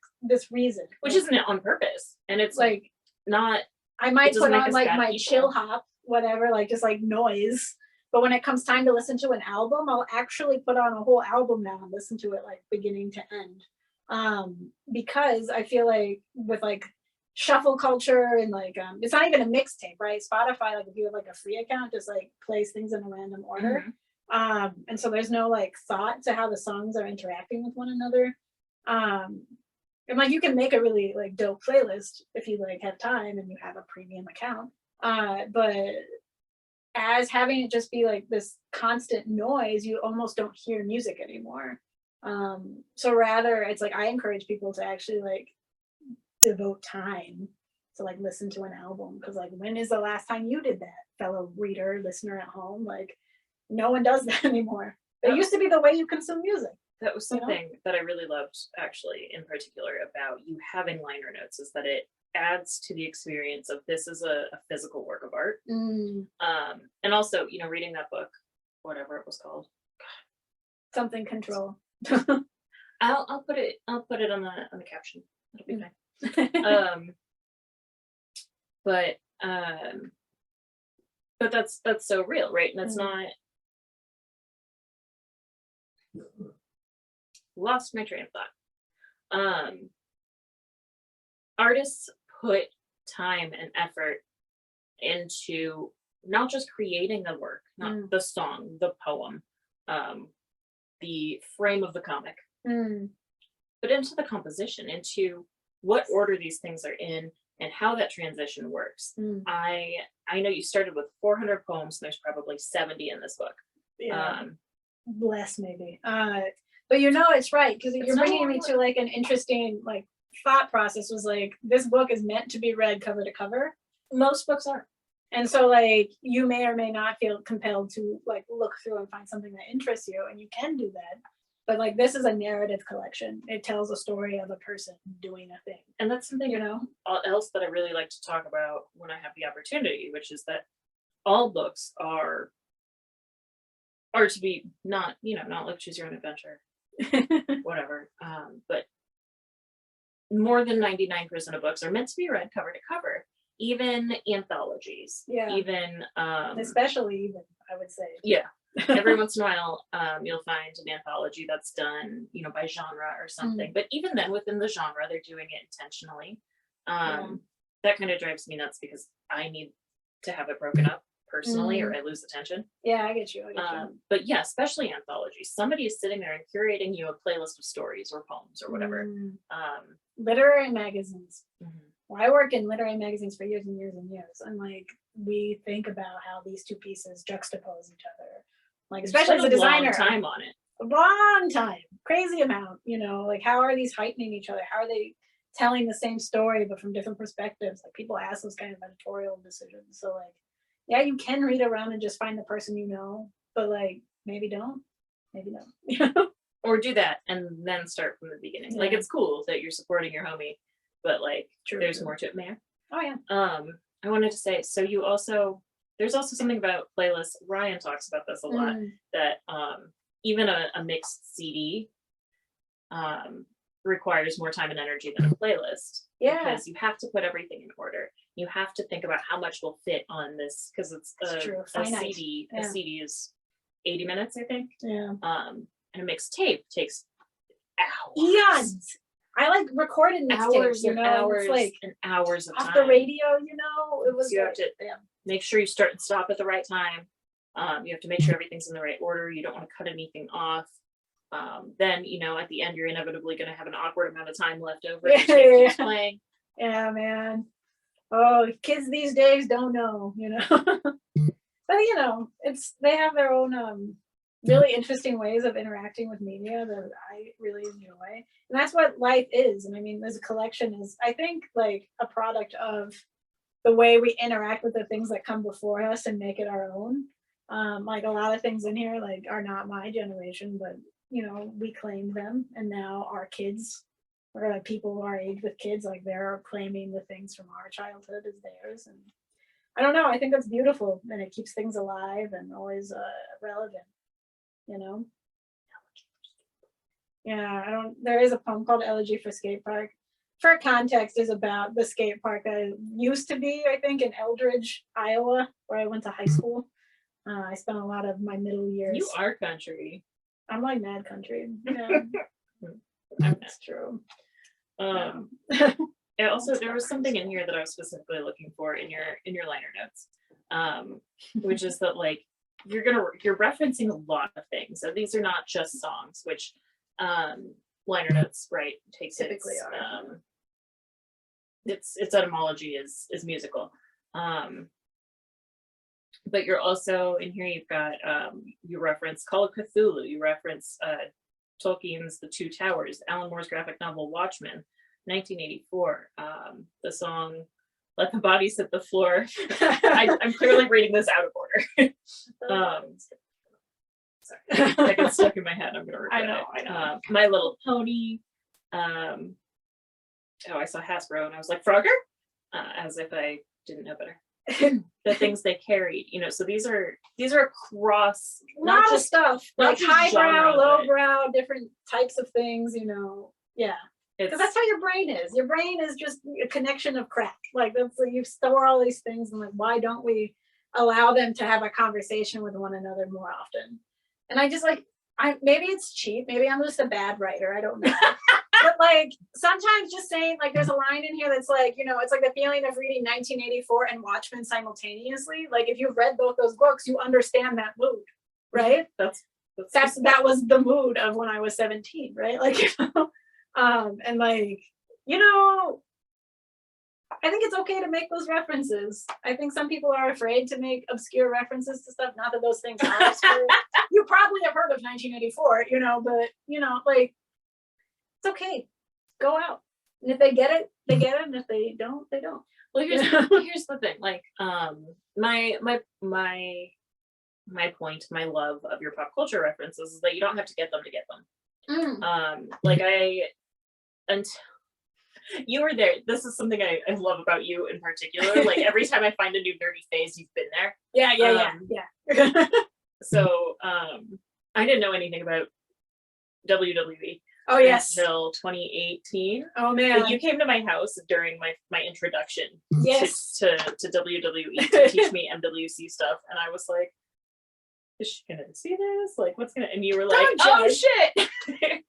reason. Which isn't on purpose. And it's like not I might doesn't put make on us like bad my people. chill hop, whatever, like just like noise. But when it comes time to listen to an album, I'll actually put on a whole album now and listen to it like beginning to end. Because I feel like with like shuffle culture and like it's not even a mixtape, right? Spotify, like if you have like a free account, just like plays things in a random order. And so there's no like thought to how the songs are interacting with one another. And like you can make a really like dope playlist if you like have time and you have a premium account. But as having it just be like this constant noise, you almost don't hear music anymore. So rather it's like I encourage people to actually like devote time to like listen to an album, because like when is the last time you did that, fellow reader, listener at home? Like no one does that anymore. It used to be the way you consume music. That was something that I really loved, actually, in particular, about you having liner notes, is that it adds to the experience of this is a physical work of art. And also, reading that book, whatever it was called, Something Control. I'll put it on the caption. It'll be fine. But that's so real, right? And that's not. Lost my train of thought. Artists put time and effort into not just creating the work, not the song, the poem, the frame of the comic, but into the composition, into what order these things are in and how that transition works. I know you started with 400 poems, and there's probably 70 in this book. Yeah. Less maybe. But it's right, because you're bringing me to like an interesting like thought process. Was like, this book is meant to be read cover to cover. Most books are. And so like you may or may not feel compelled to like look through and find something that interests you, and you can do that. But like this is a narrative collection. It tells a story of a person doing a thing. And that's something else that I really like to talk about when I have the opportunity, which is that all books are to be not like choose your own adventure. Whatever, but more than 99% of books are meant to be read cover to cover, even anthologies. Even especially even, I would say. Every once in a while you'll find an anthology that's done by genre or something, but even then within the genre they're doing it intentionally. That kind of drives me nuts, because I need to have it broken up personally or I lose attention. I get you. But especially anthologies. Somebody is sitting there and curating you a playlist of stories or poems or whatever. Literary magazines. Well, I work in literary magazines for years and years and years, and like we think about how these two pieces juxtapose each other. Like especially as a designer, time on it. A long time, crazy amount. Like how are these heightening each other? How are they telling the same story but from different perspectives? Like people ask those kind of editorial decisions. So like. Yeah, you can read around and just find the person but like maybe don't, or do that and then start from the beginning. Like it's cool that you're supporting your homie, but like there's more to it, man. Oh yeah. I wanted to say, so there's also something about playlists. Ryan talks about this a lot, that even a mixed CD requires more time and energy than a playlist. Because you have to put everything in order. You have to think about how much will fit on this, because it's a CD. A CD is 80 minutes, I think. And a mixed tape takes hours. I like recorded mixtapes, hours you and know, and hours it's like and hours of off time. the radio, you know, it was So you have like, to damn. make sure you start and stop at the right time. You have to make sure everything's in the right order. You don't want to cut anything off. Then, you know, at the end, you're inevitably going to have an awkward amount of time left over. Yeah, The tape keeps yeah. playing. Yeah, man. Oh, kids these days don't know, you know. But you know, they have their own really interesting ways of interacting with media that I really enjoy. And that's what life is. And I mean, as a collection is, I think, like a product of the way we interact with the things that come before us and make it our own. Like a lot of things in here like are not my generation, but you know, we claimed them, and now our kids, or like people our age with kids, like they're claiming the things from our childhood as theirs. And I don't know, I think that's beautiful, and it keeps things alive and always relevant, you know. Yeah, there is a poem called Elegy for Skate Park. For context, is about the skate park that used to be, I think, in Eldridge, Iowa, where I went to high school. I spent a lot of my middle years. You are country. I'm like mad country. Yeah. That's true. Yeah, also there was something in here that I was specifically looking for in your liner notes, which is that like you're referencing a lot of things. So these are not just songs, which liner notes, right, takes Typically its, are. its etymology is musical. But you're also in here, you've got you reference Call of Cthulhu, you reference Tolkien's The Two Towers, Alan Moore's graphic novel Watchmen, 1984, the song Let the Bodies Hit the Floor. I'm clearly reading this out of order. Sorry, that gets stuck in my head. I'm gonna regret it. I know. My Little Pony. I saw Hasbro and I was like, Frogger? As if I didn't know better. The things they carried, you know, so these are across A lot of just stuff, not like just highbrow, genre, but- lowbrow, different types of things, you know. Yeah. Because that's how your brain is. Your brain is just a connection of crap. Like that's you store all these things, and like, why don't we allow them to have a conversation with one another more often? And I just like, maybe it's cheap. Maybe I'm just a bad writer. I don't know. But like sometimes just saying like there's a line in here that's like, you know, it's like the feeling of reading 1984 and Watchmen simultaneously. Like if you've read both those books, you understand that mood, right? That was the mood of when I was 17, right? Like, you know, and like, you know, I think it's okay to make those references. I think some people are afraid to make obscure references to stuff. Not that those things are obscure. You probably have heard of 1984, you know, but you know, like it's okay. Go out. And if they get it, they get it. And if they don't, they don't. Well, here's the thing. Like, my point, my love of your pop culture references is that you don't have to get them to get them. Like until you were there. This is something I love about you in particular. Like every time I find a new nerdy phase, you've been there. Yeah. So I didn't know anything about WWE. Oh yes. Until 2018. Oh man. But you came to my house during my introduction yes. to WWE to teach me MWC stuff, and I was like, is she gonna see this? Like, what's gonna? And you were like, oh shit!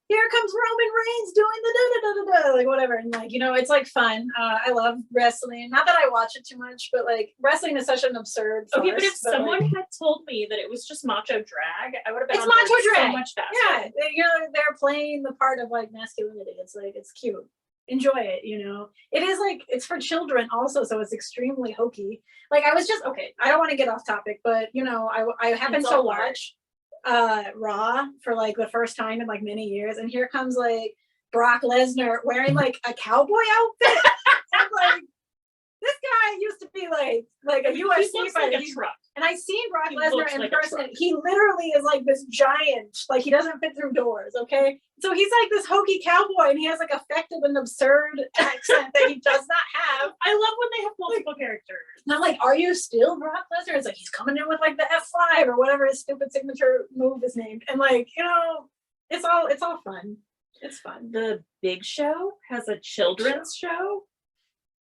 Here comes Roman Reigns doing the da-da-da-da-da, like whatever. And like, you know, it's like fun. I love wrestling. Not that I watch it too much, but like wrestling is such an absurd farce. Okay, but if someone like, had told me that it was just macho drag, I would have been it's on board macho drag. so much faster. Yeah, you know, they're playing the part of like masculinity. It's like, it's cute. Enjoy it, you know. It is like, it's for children also, so it's extremely hokey. Like I was just, okay, I don't want to get off topic, but you know, I happened to watch Raw for like the first time in like many years, and here comes like Brock Lesnar wearing like a cowboy outfit. I'm like, this guy used to be like a UFC fighter. And I seen Brock Lesnar in person. And he literally is like this giant, like he doesn't fit through doors, okay? So he's like this hokey cowboy, and he has like effective and absurd accent that he does not have. I love when they have multiple characters. And I'm like, are you still Brock Lesnar? It's like he's coming in with like the F5 or whatever his stupid signature move is named. And like, you know, it's all fun. It's fun. The Big Show has a children's show.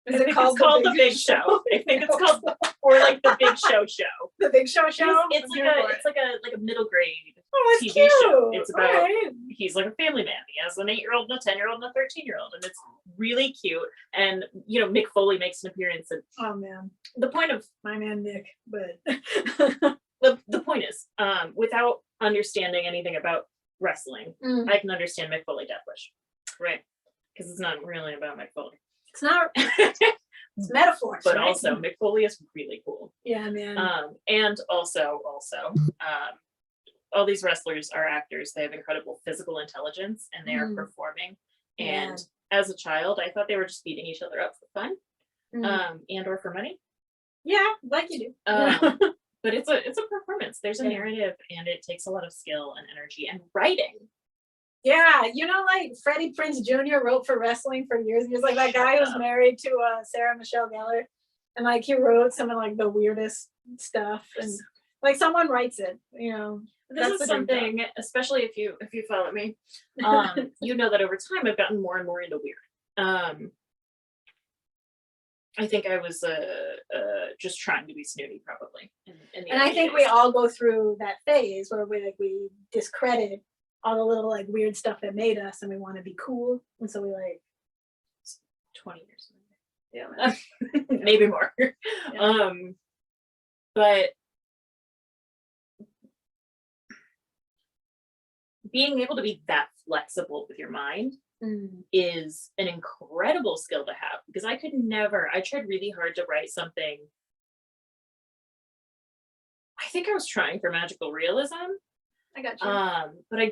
Is it called the Big Show? I think it's called, or like the Big Show Show. The Big Show Show. It's like a middle grade. Oh, that's TV cute. show. It's about Alright. he's like a family man. He has an 8-year-old and a 10-year-old and a 13-year-old, and it's really cute. And Mick Foley makes an appearance. And Oh man, the point of my man Nick, but the point is, without understanding anything about wrestling, Mm. I can understand Mick Foley death wish, right? Because it's not really about Mick Foley, it's not. It's metaphors, but right? also Mick Foley is really cool. Yeah, man. And also, all these wrestlers are actors. They have incredible physical intelligence, and they are Mm. performing. Yeah. And as a child, I thought they were just beating each other up for fun, and or for money. Yeah, like you do. But it's a performance. There's a Yeah. narrative, and it takes a lot of skill and energy and writing. Yeah, like Freddie Prinze Jr. wrote for wrestling for years. He was like that guy who's married to Sarah Michelle Gellar, and like he wrote some of like the weirdest stuff, and like someone writes it. This That's is the dream something, especially if you follow me, you know that over time I've gotten more and more into weird. I think I was just trying to be snooty, probably. In the And I early think days. we all go through that phase where we discredit all the little like weird stuff that made us, and we want to be cool, and so we like 20 years. yeah, man. Maybe more. But being able to be that flexible with your mind Mm. is an incredible skill to have, because I tried really hard to write something. I think I was trying for magical realism. I got you. But I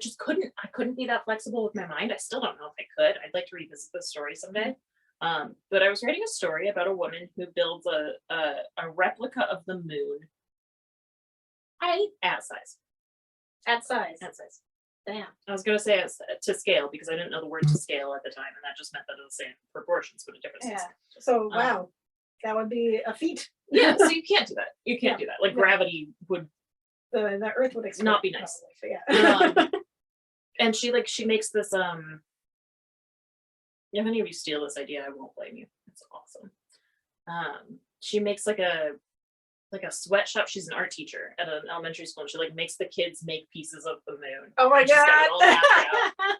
couldn't be that flexible with my mind. I still don't know if I could. I'd like to revisit this story someday. But I was writing a story about a woman who builds a replica of the moon at size. At size. At size. Damn. I was going to say to scale, because I didn't know the word to scale at the time, and that just meant that it was the same proportions, but a different size. Yeah. So wow, that would be a feat. Yeah, so you can't do that. You can't Yeah. do that. Like Yeah. gravity would The Earth would explode. not be nice. Probably, so yeah. And she makes this if any of you steal this idea, I won't blame you. It's awesome. She makes like a sweatshop. She's an art teacher at an elementary school, and she like makes the kids make pieces of the moon. Oh my And she's got it all mapped god.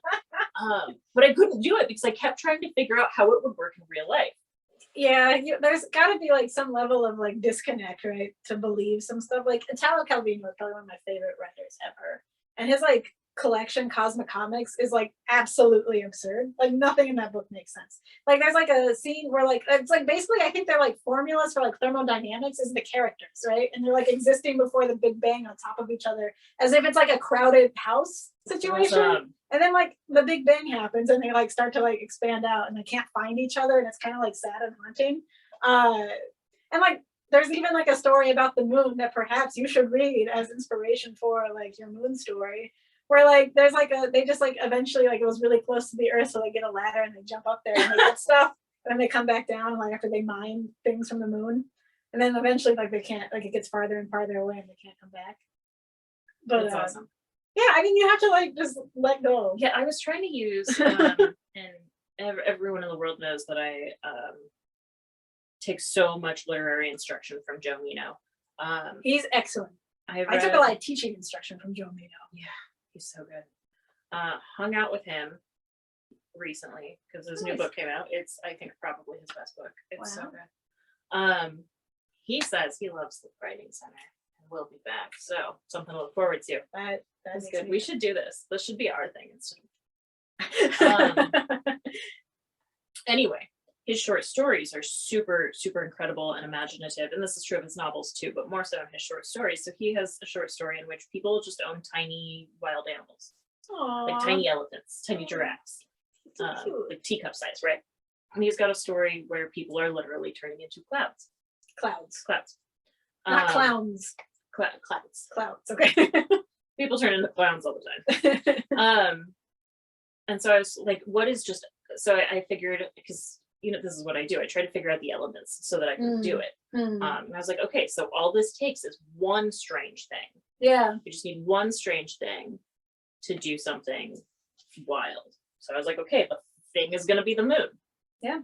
out. But I couldn't do it because I kept trying to figure out how it would work in real life. Yeah, there's got to be like some level of like disconnect, right? To believe some stuff. Like Italo Calvino is probably one of my favorite writers ever, and his like collection Cosmic Comics is like absolutely absurd. Like nothing in that book makes sense. Like there's like a scene where like it's like basically I think they're like formulas for like thermodynamics is the characters, right? And they're like existing before the Big Bang on top of each other as if it's like a crowded house situation. Awesome. And then like the Big Bang happens and they like start to like expand out and they can't find each other, and it's kind of like sad and haunting. And like there's even like a story about the moon that perhaps you should read as inspiration for like your moon story, where like there's like they just like eventually like it was really close to the Earth, so they get a ladder and they jump up there and they get stuff, and then they come back down like after they mine things from the moon, and then eventually like they can't, like it gets farther and farther away and they can't come back. But That's awesome. yeah, I mean you have to like just let go. Yeah, I was trying to use, and everyone in the world knows that I take so much literary instruction from Joe Mino. He's excellent. I took a lot of teaching instruction from Joe Mino. Yeah, he's so good. Hung out with him recently because his new Nice. book came out. It's, I think, probably his best book. It's so Wow. good. He says he loves the writing center and will be back. So something to look forward to. That That's makes good. me- We should do this. This should be our thing instead. Anyway, his short stories are super, super incredible and imaginative. And this is true of his novels too, but more so in his short stories. So he has a short story in which people just own tiny wild animals, like Aw, tiny elephants, tiny giraffes, so cute. like teacup size, right? And he's got a story where people are literally turning into clouds. Clouds, Clouds. not clowns. Clouds. Clouds. Okay. People turn into clowns all the time. And so I was like, what is just, so I figured, because this is what I do. I try to figure out the elements so that I can do it. And I was like, okay, so all this takes is one strange thing. Yeah. You just need one strange thing to do something wild. So I was like, okay, the thing is going to be the moon. Yeah.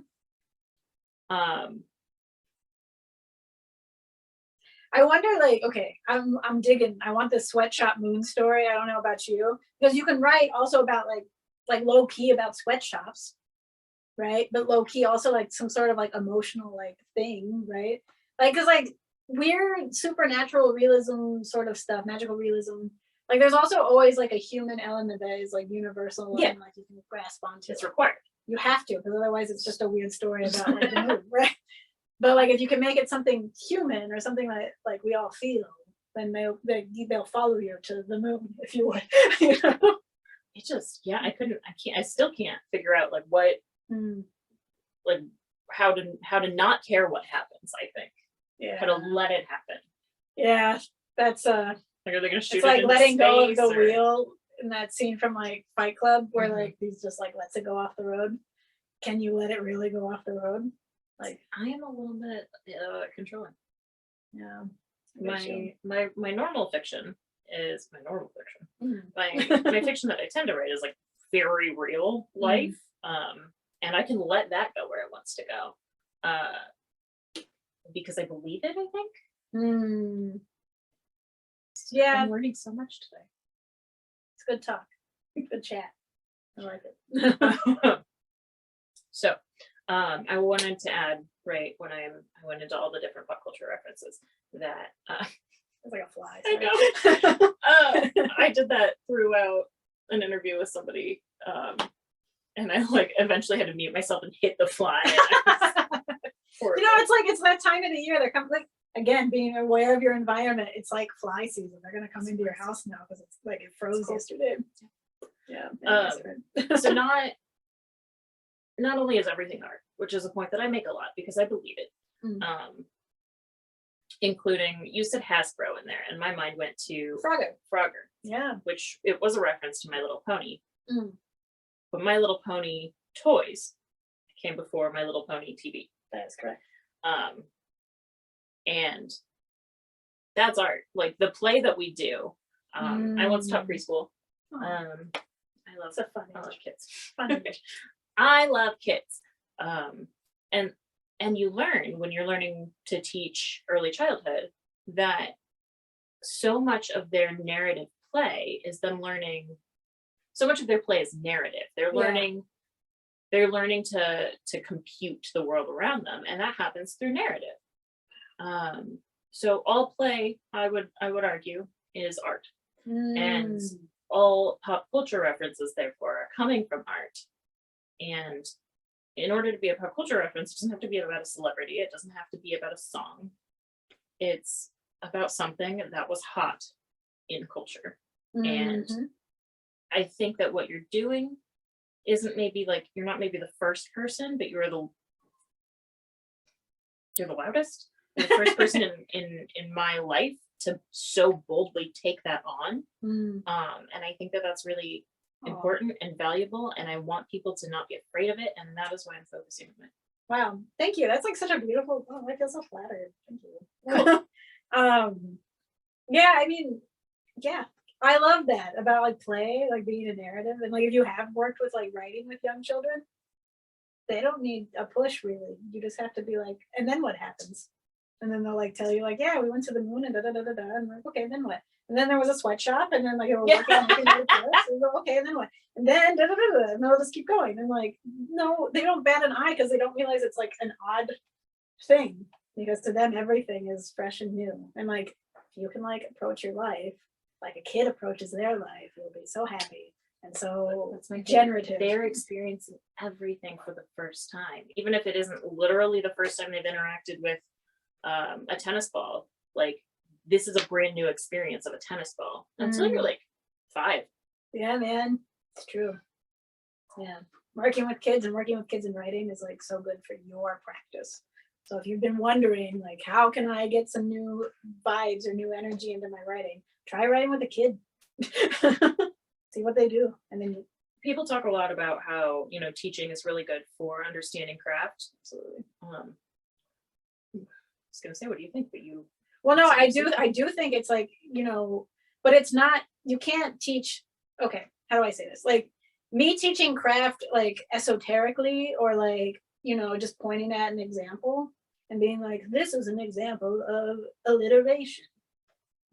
I wonder, like, okay, I'm digging. I want this sweatshop moon story. I don't know about you, because you can write also about like low key about sweatshops, right? But low key also like some sort of like emotional like thing, right? Like, cause like weird supernatural realism sort of stuff, magical realism. Like, there's also always like a human element that is like universal Yeah. and like you can grasp onto. It's it. required. You have to, because otherwise it's just a weird story about like the moon, right? But like if you can make it something human or something like we all feel, then they'll follow you to the moon, if you would. You know? It just, yeah, I still can't figure out like what, Mm, like how to not care what happens, I think. How to yeah, let it happen. yeah, that's Like, are they gonna shoot it's it like into letting go of space, the or- wheel in that scene from like Fight Club, where Mhm. like he's just like lets it go off the road. Can you let it really go off the road? Like, I am a little bit controlling. yeah, I get you. My normal fiction is my normal fiction. Mm. My fiction that I tend to write is like very real life. And I can let that go where it wants to go. Because I believe it, I think. Mm. Yeah, I'm learning so much today. it's good talk, good chat. I like it. So, I wanted to add, right, when I went into all the different pop culture references that It's like a fly. I sorry. know. I did that throughout an interview with somebody, and I like eventually had to mute myself and hit the fly. And I was You know, it's like it's that time of the year. They're coming, like, again, being aware of your environment. It's like fly season. They're gonna come into your house now because it's like it froze cold. yesterday. Yeah. So not only is everything art, which is a point that I make a lot because I believe it. Mm. Including, you said Hasbro in there, and my mind went to Frogger, Yeah. which it was a reference to My Little Pony. Mm. But My Little Pony toys came before My Little Pony TV. That is correct. And that's art. Like the play that we do. I once taught preschool. Oh, I love it's a fun I love age. kids. Fun age. I love kids. And you learn when you're learning to teach early childhood that so much of their narrative play is them learning. So much of their play is narrative. They're learning. They're learning to compute the world around them, and that happens through narrative. So all play, I would argue, is art, and Mm. all pop culture references, therefore, are coming from art. And in order to be a pop culture reference, it doesn't have to be about a celebrity. It doesn't have to be about a song. It's about something that was hot in culture. And Mhm. I think that what you're doing isn't maybe like, you're not maybe the first person, but you're the loudest. You're the first person in my life to so boldly take that on. Mm. And I think that that's really Aw. important and valuable, and I want people to not be afraid of it, and that is why I'm focusing on it. Wow, thank you. That's like such a beautiful. Oh, I feel so flattered. Thank you. Cool. Yeah, I mean, yeah, I love that about like play, like being a narrative, and like if you have worked with like writing with young children, they don't need a push really. You just have to be like, and then what happens? And then they'll like tell you like, yeah, we went to the moon and da da da da da. And I'm like, okay, then what? And then there was a sweatshop, and then like they were working on making it worse. And go, okay, and then what? And then da da da da. And they'll just keep going. And like, no, they don't bat an eye because they don't realize it's like an odd thing. Because to them everything is fresh and new. And like you can like approach your life like a kid approaches their life, you'll be so happy and so That's my generative. They're experiencing everything for the first time, even if it isn't literally the first time they've interacted with a tennis ball. Like, this is a brand new experience of a tennis ball until you're like 5. Yeah, man, it's true. Yeah, working with kids and working with kids in writing is like so good for your practice. So if you've been wondering like, how can I get some new vibes or new energy into my writing, try writing with a kid. See what they do. And then People talk a lot about how, you know, teaching is really good for understanding craft. absolutely. I was gonna say, what do you think? But you Well, no, I Absolutely. do think it's like, you know, but it's not, you can't teach, okay, how do I say this? Like me teaching craft like esoterically or like, you know, just pointing at an example and being like, this is an example of alliteration,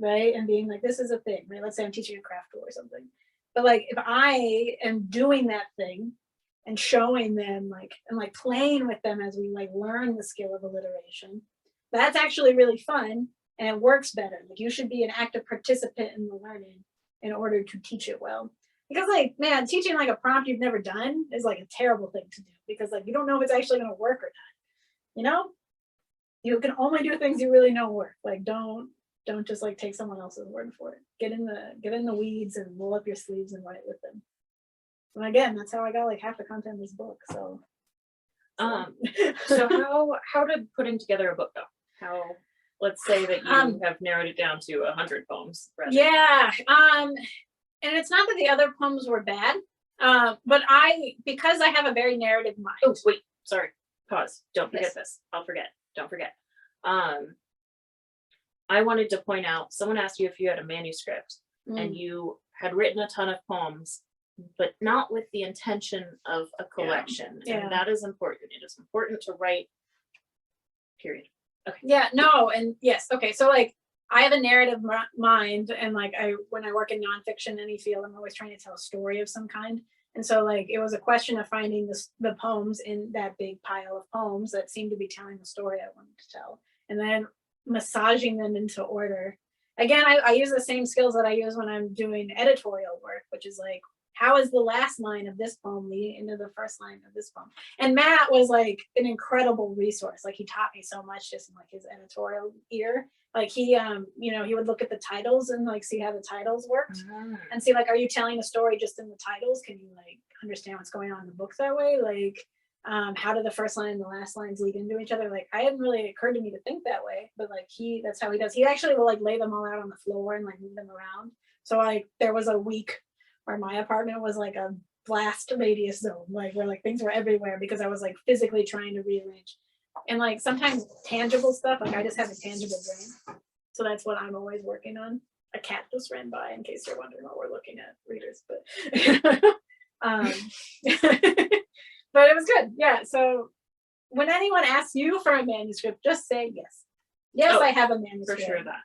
right? And being like, this is a thing, right? Let's say I'm teaching a craft tool or something. But like, if I am doing that thing and showing them like, and like playing with them as we like learn the skill of alliteration, that's actually really fun and it works better. Like you should be an active participant in the learning in order to teach it well. Because like, man, teaching like a prompt you've never done is like a terrible thing to do because like you don't know if it's actually going to work or not. You know, you can only do things you really know work. Like don't just like take someone else's word for it. Get in the weeds and roll up your sleeves and write with them. And again, that's how I got like half the content of this book. So So how did putting together a book go? How, let's say that you have narrowed it down to 100 poems. Yeah. And it's not that the other poems were bad, but because I have a very narrative mind. Oh, wait, sorry. Pause. Don't forget Yes. this. I'll forget. Don't forget. I wanted to point out, someone asked you if you had a manuscript and you had written a ton of poems, but not with the intention of a collection. Yeah. And that is important. It is important to write, period. Okay. Yeah, no, and yes, okay, so like I have a narrative mind, and like when I work in nonfiction, any field, I'm always trying to tell a story of some kind. And so like it was a question of finding the poems in that big pile of poems that seemed to be telling the story I wanted to tell, and then massaging them into order. Again, I use the same skills that I use when I'm doing editorial work, which is like, how is the last line of this poem leading into the first line of this poem? And Matt was like an incredible resource. Like he taught me so much just in like his editorial ear. Like he, you know, he would look at the titles and like see how the titles worked and see like, are you telling a story just in the titles? Can you like understand what's going on in the book that way? Like, how do the first line and the last lines lead into each other? Like I hadn't really occurred to me to think that way, but like that's how he does. He actually will like lay them all out on the floor and like move them around. So like there was a week where my apartment was like a blast radius zone, like where like things were everywhere because I was like physically trying to rearrange. And like sometimes tangible stuff, like I just have a tangible brain. So that's what I'm always working on. A cat just ran by in case you're wondering what we're looking at, readers, but but it was good. Yeah. So when anyone asks you for a manuscript, just say yes. Yes, Oh, I have a for manuscript. sure that.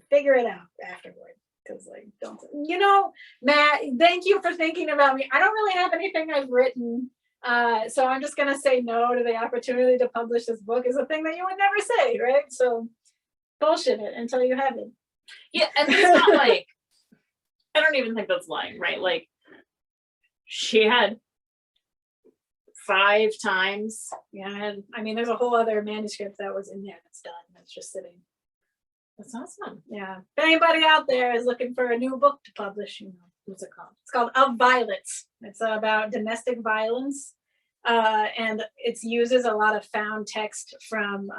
Figure it out afterward. Because like don't, you know, Matt, thank you for thinking about me. I don't really have anything I've written, so I'm just gonna say no to the opportunity to publish this book is a thing that you would never say, right? So bullshit it until you have it. Yeah, and it's not like, I don't even think that's lying, right? Like she had 5 times. Yeah, and I mean there's a whole other manuscript that was in there that's done, that's just sitting. That's awesome. Yeah, if anybody out there is looking for a new book to publish, you know, what's it called? It's called Of Violets. It's about domestic violence, and it uses a lot of found text from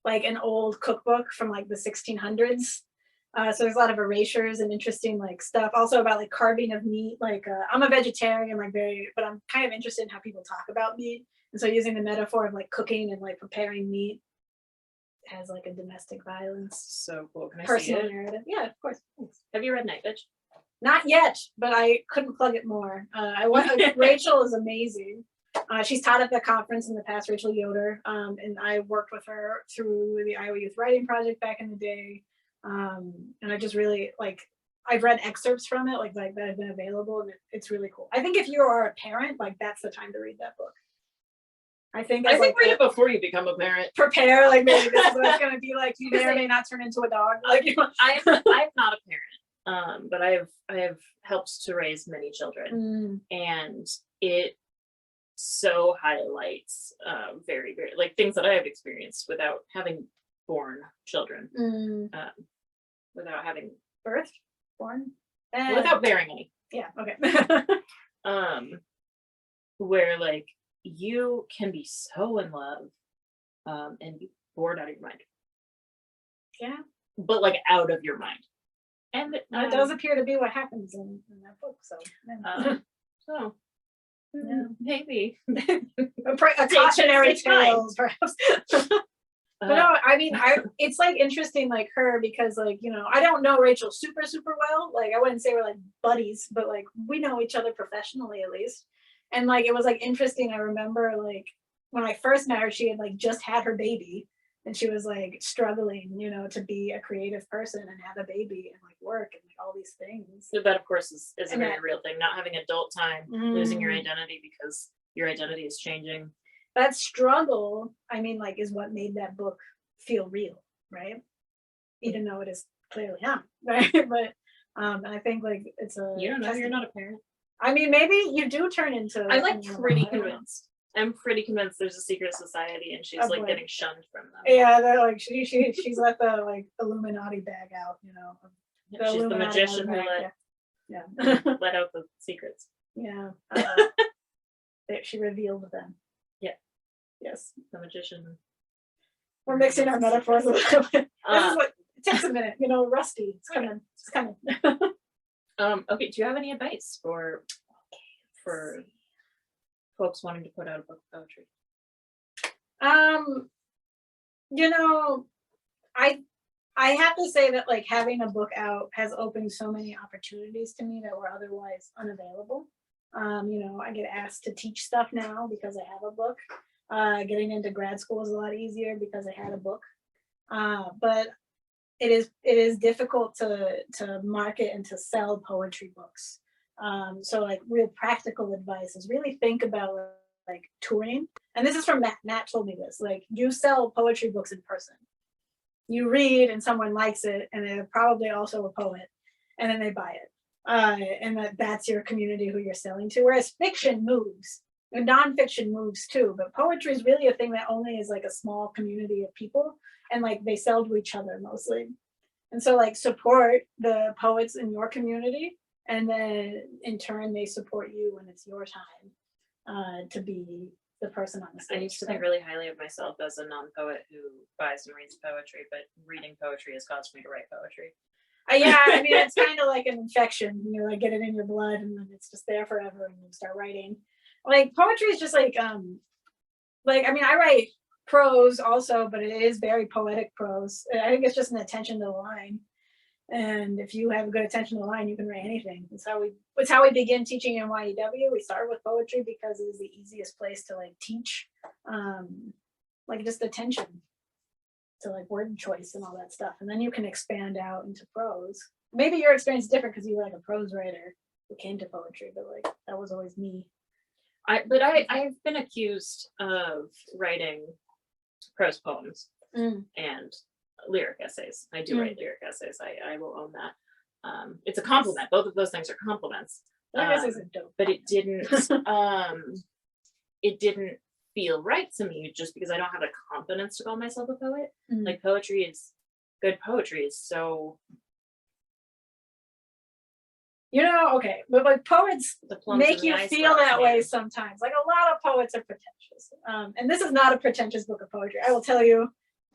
like an old cookbook from like the 1600s. So there's a lot of erasures and interesting like stuff. Also about like carving of meat. Like I'm a vegetarian, like but I'm kind of interested in how people talk about meat. And so using the metaphor of like cooking and like preparing meat has like a domestic violence So cool. Can I see personal it? narrative. Yeah, of course. Have you read Night Bitch? Not yet, but I couldn't plug it more. Rachel is amazing. She's taught at the conference in the past, Rachel Yoder, and I worked with her through the Iowa Youth Writing Project back in the day. And I just really like, I've read excerpts from it, like that have been available, and it's really cool. I think if you are a parent, like that's the time to read that book. I think I think like, read it before you become a parent. prepare, like maybe this is what it's gonna be like. You may or may not turn into a dog. Like you know. I'm not a parent, but I have helped to raise many children, and it so highlights very, very like things that I have experienced without having born children, without having Birth, born, without bearing any. yeah, okay. Where like you can be so in love and be bored out of your mind. Yeah. But like out of your mind. And That does appear to be what happens in that book. So, so yeah. maybe a cautionary take time. tale, perhaps. But no, I mean, it's like interesting, like her, because like, you know, I don't know Rachel super well. Like, I wouldn't say we're like buddies, but like we know each other professionally at least. And like, it was like interesting. I remember like when I first met her, she had like just had her baby, and she was like struggling, you know, to be a creative person and have a baby and like work and like all these things. So that of course is a And very that- real thing. Not having adult time, losing your Mm. identity because your identity is changing. That struggle, I mean, like, is what made that book feel real, right? Even though it is clearly not, right? But I think like it's a. You don't know, you're not a parent. I mean, maybe you do turn into. I'm like an animal, pretty I don't know. convinced. I'm pretty convinced there's a secret society and she's Of like what? getting shunned from them. Yeah, they're like she's let the like Illuminati bag out, you know. She's the Illuminati magician who bag, let yeah. let out the secrets. Yeah. She revealed them. Yeah. Yes. The magician. We're mixing our metaphors a little bit. This is Uh, what it takes a minute, you know, rusty. It's coming. It's coming. Okay, do you have any advice for folks wanting to put out a book of poetry? You know, I have to say that like having a book out has opened so many opportunities to me that were otherwise unavailable. You know, I get asked to teach stuff now because I have a book. Getting into grad school is a lot easier because I had a book. But it is difficult to market and to sell poetry books. So like real practical advice is really think about like touring. And this is from Matt. Matt told me this. Like you sell poetry books in person. You read and someone likes it, and they're probably also a poet, and then they buy it. And that's your community who you're selling to. Whereas fiction moves, and nonfiction moves too, but poetry is really a thing that only is like a small community of people, and like they sell to each other mostly. And so like support the poets in your community, and then in turn they support you when it's your time to be the person on the stage. I used to think really highly of myself as a non-poet who buys and reads poetry, but reading poetry has caused me to write poetry. Yeah, I mean, it's kind of like an infection. You like get it in your blood, and then it's just there forever, and you start writing. Like poetry is just like I mean, I write prose also, but it is very poetic prose. I think it's just an attention to the line. And if you have a good attention to the line, you can write anything. It's how we begin teaching in YEW. We start with poetry because it is the easiest place to like teach, like just attention to like word choice and all that stuff. And then you can expand out into prose. Maybe your experience is different because you were like a prose writer who came to poetry, but like that was always me. I've been accused of writing prose poems and lyric essays. I do write lyric essays. I will own that. It's a compliment. Both of those things are compliments. Essays are dope. But it didn't feel right to me just because I don't have the confidence to call myself a poet. Like good poetry is so, you know, okay, but like poets the plums make in the you ice feel box, that way man. sometimes. Like a lot of poets are pretentious. And this is not a pretentious book of poetry. I will tell you,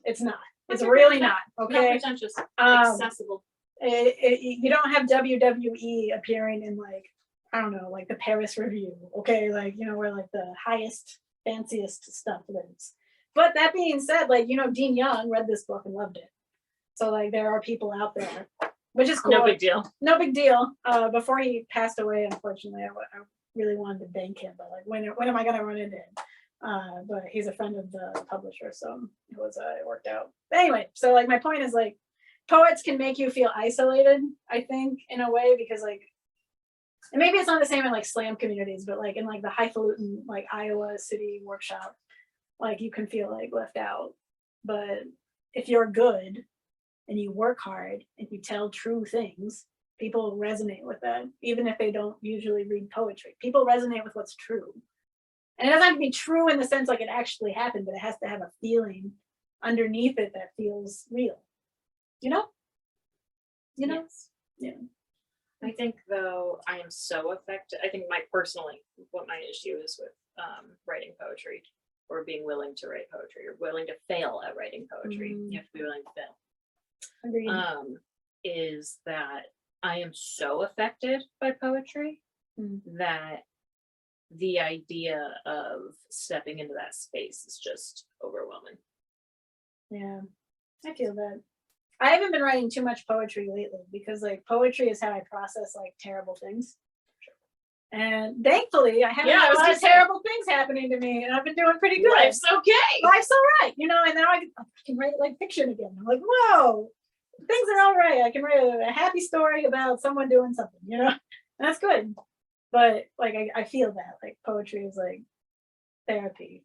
it's not. It's really not. Not Okay. pretentious, Um, accessible. You don't have WWE appearing in like, I don't know, like the Paris Review. Okay. Like, you know, where like the highest, fanciest stuff lives. But that being said, like, you know, Dean Young read this book and loved it. So like there are people out there, which is cool. No big deal. No big deal. Before he passed away, unfortunately, I really wanted to thank him, but like when am I gonna run into him? But he's a friend of the publisher, so it worked out. But anyway, so like my point is like poets can make you feel isolated, I think, in a way, because like, and maybe it's not the same in like slam communities, but like in like the highfalutin like Iowa City workshop, like you can feel like left out. But if you're good and you work hard and you tell true things, people resonate with that, even if they don't usually read poetry. People resonate with what's true. And it doesn't have to be true in the sense like it actually happened, but it has to have a feeling underneath it that feels real. You know? Yes. Yeah. I think though I am so affected. I think what my issue is with writing poetry or being willing to write poetry or willing to fail at writing poetry. You have to be willing to fail. Agreed. Is that I am so affected by poetry that the idea of stepping into that space is just overwhelming. Yeah, I feel that. I haven't been writing too much poetry lately because like poetry is how I process like terrible things. And thankfully, I haven't Yeah, I had was a lot gonna of say. terrible things happening to me, and I've been doing pretty good. Life's okay. Life's all right, you know. And now I can write like fiction again. I'm like, whoa, things are all right. I can write a happy story about someone doing something, you know. And that's good. But like, I feel that like poetry is like therapy,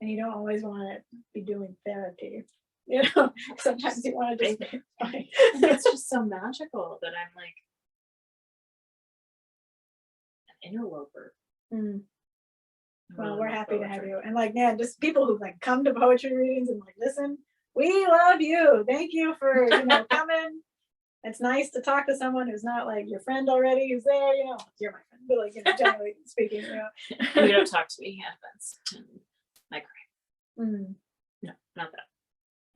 and you don't always want to be doing therapy. You know, sometimes you want to just be fine. It's just so magical that I'm like an interloper. Mm. I Well, really we're love happy to have poetry. you. And like, man, just people who like come to poetry readings and like listen, we love you. Thank you for, you know, coming. It's nice to talk to someone who's not like your friend already, who's there, you know, you're my friend, but like, you know, generally speaking, you know. And you don't talk to me at events. And I cry. Mm, No, not that.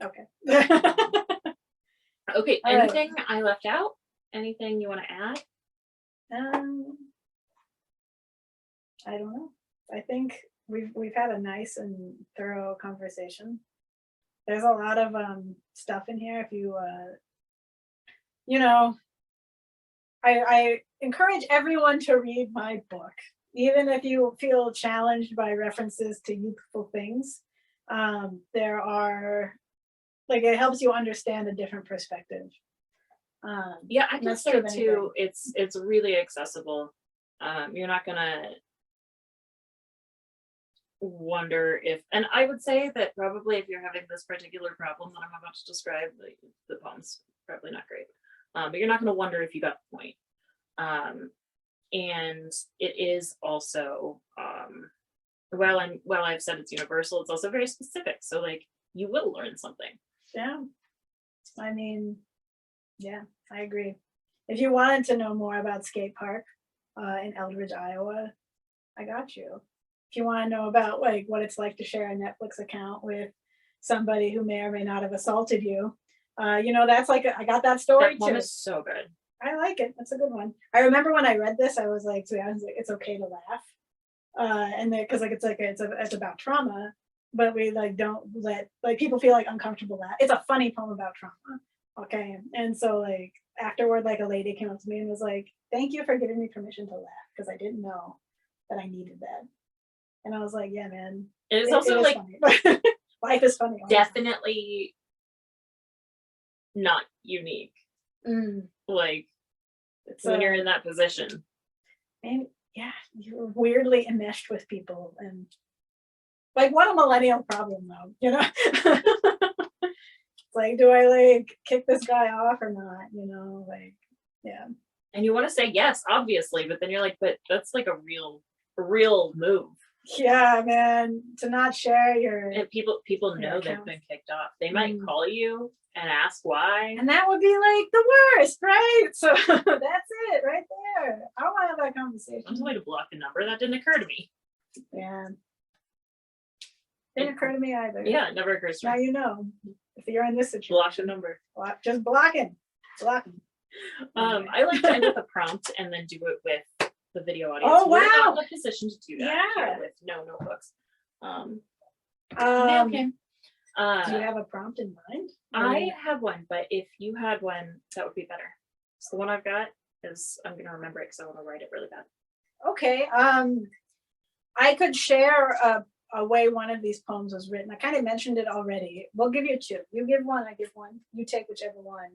okay. Okay, All right. anything I left out? Anything you want to add? I don't know. I think we've had a nice and thorough conversation. There's a lot of stuff in here. If you you know, I encourage everyone to read my book, even if you feel challenged by references to youthful things. There are like, it helps you understand a different perspective. Yeah, I and can that's say true of too. It's really accessible. You're not gonna wonder if, and I would say that probably if you're having this particular problem that I'm about to describe, the poem's probably not great. But you're not gonna wonder if you got the point. And it is also, while I've said it's universal, it's also very specific. So like you will learn something. Yeah. I mean, yeah, I agree. If you wanted to know more about skate park in Eldridge, Iowa, I got you. If you want to know about like what it's like to share a Netflix account with somebody who may or may not have assaulted you, you know, that's like I got that story That poem too. is so good. I like it. That's a good one. I remember when I read this, I was like, it's okay to laugh, and then because like it's about trauma, but we like don't let like people feel like uncomfortable laugh. It's a funny poem about trauma. Okay, and so like afterward, like a lady came up to me and was like, "Thank you for giving me permission to laugh because I didn't know that I needed that." And I was like, "Yeah, man, It is also like funny. Life is funny." all the time. definitely not unique. Mm, Like it's when you're in that position. and yeah, you're weirdly enmeshed with people, and like what a millennial problem though, you know. It's like, do I like kick this guy off or not? You know, like, yeah. And you want to say yes, obviously, but then you're like, but that's like a real move. Yeah, man, to not share your, And people Yeah, know they've accounts. been kicked off. They might Mm. call you and ask why. and that would be like the worst, right? So that's it right there. I don't want to have that conversation. There's a way to block the number. That didn't occur to me. Yeah. Didn't occur to me either. Yeah, it never occurs to Now me. you know, if you're in this situation, Block the number. just blocking. I like to end with a prompt and then do it with the video audience. Oh, We're not wow. in the position to do that Yeah. here with no notebooks. Do Okay. you have a prompt in mind? I have one, but if you had one, that would be better. So the one I've got is, I'm gonna remember it because I want to write it really bad. Okay. I could share a way one of these poems was written. I kind of mentioned it already. We'll give you two. You give one, I give one. You take whichever one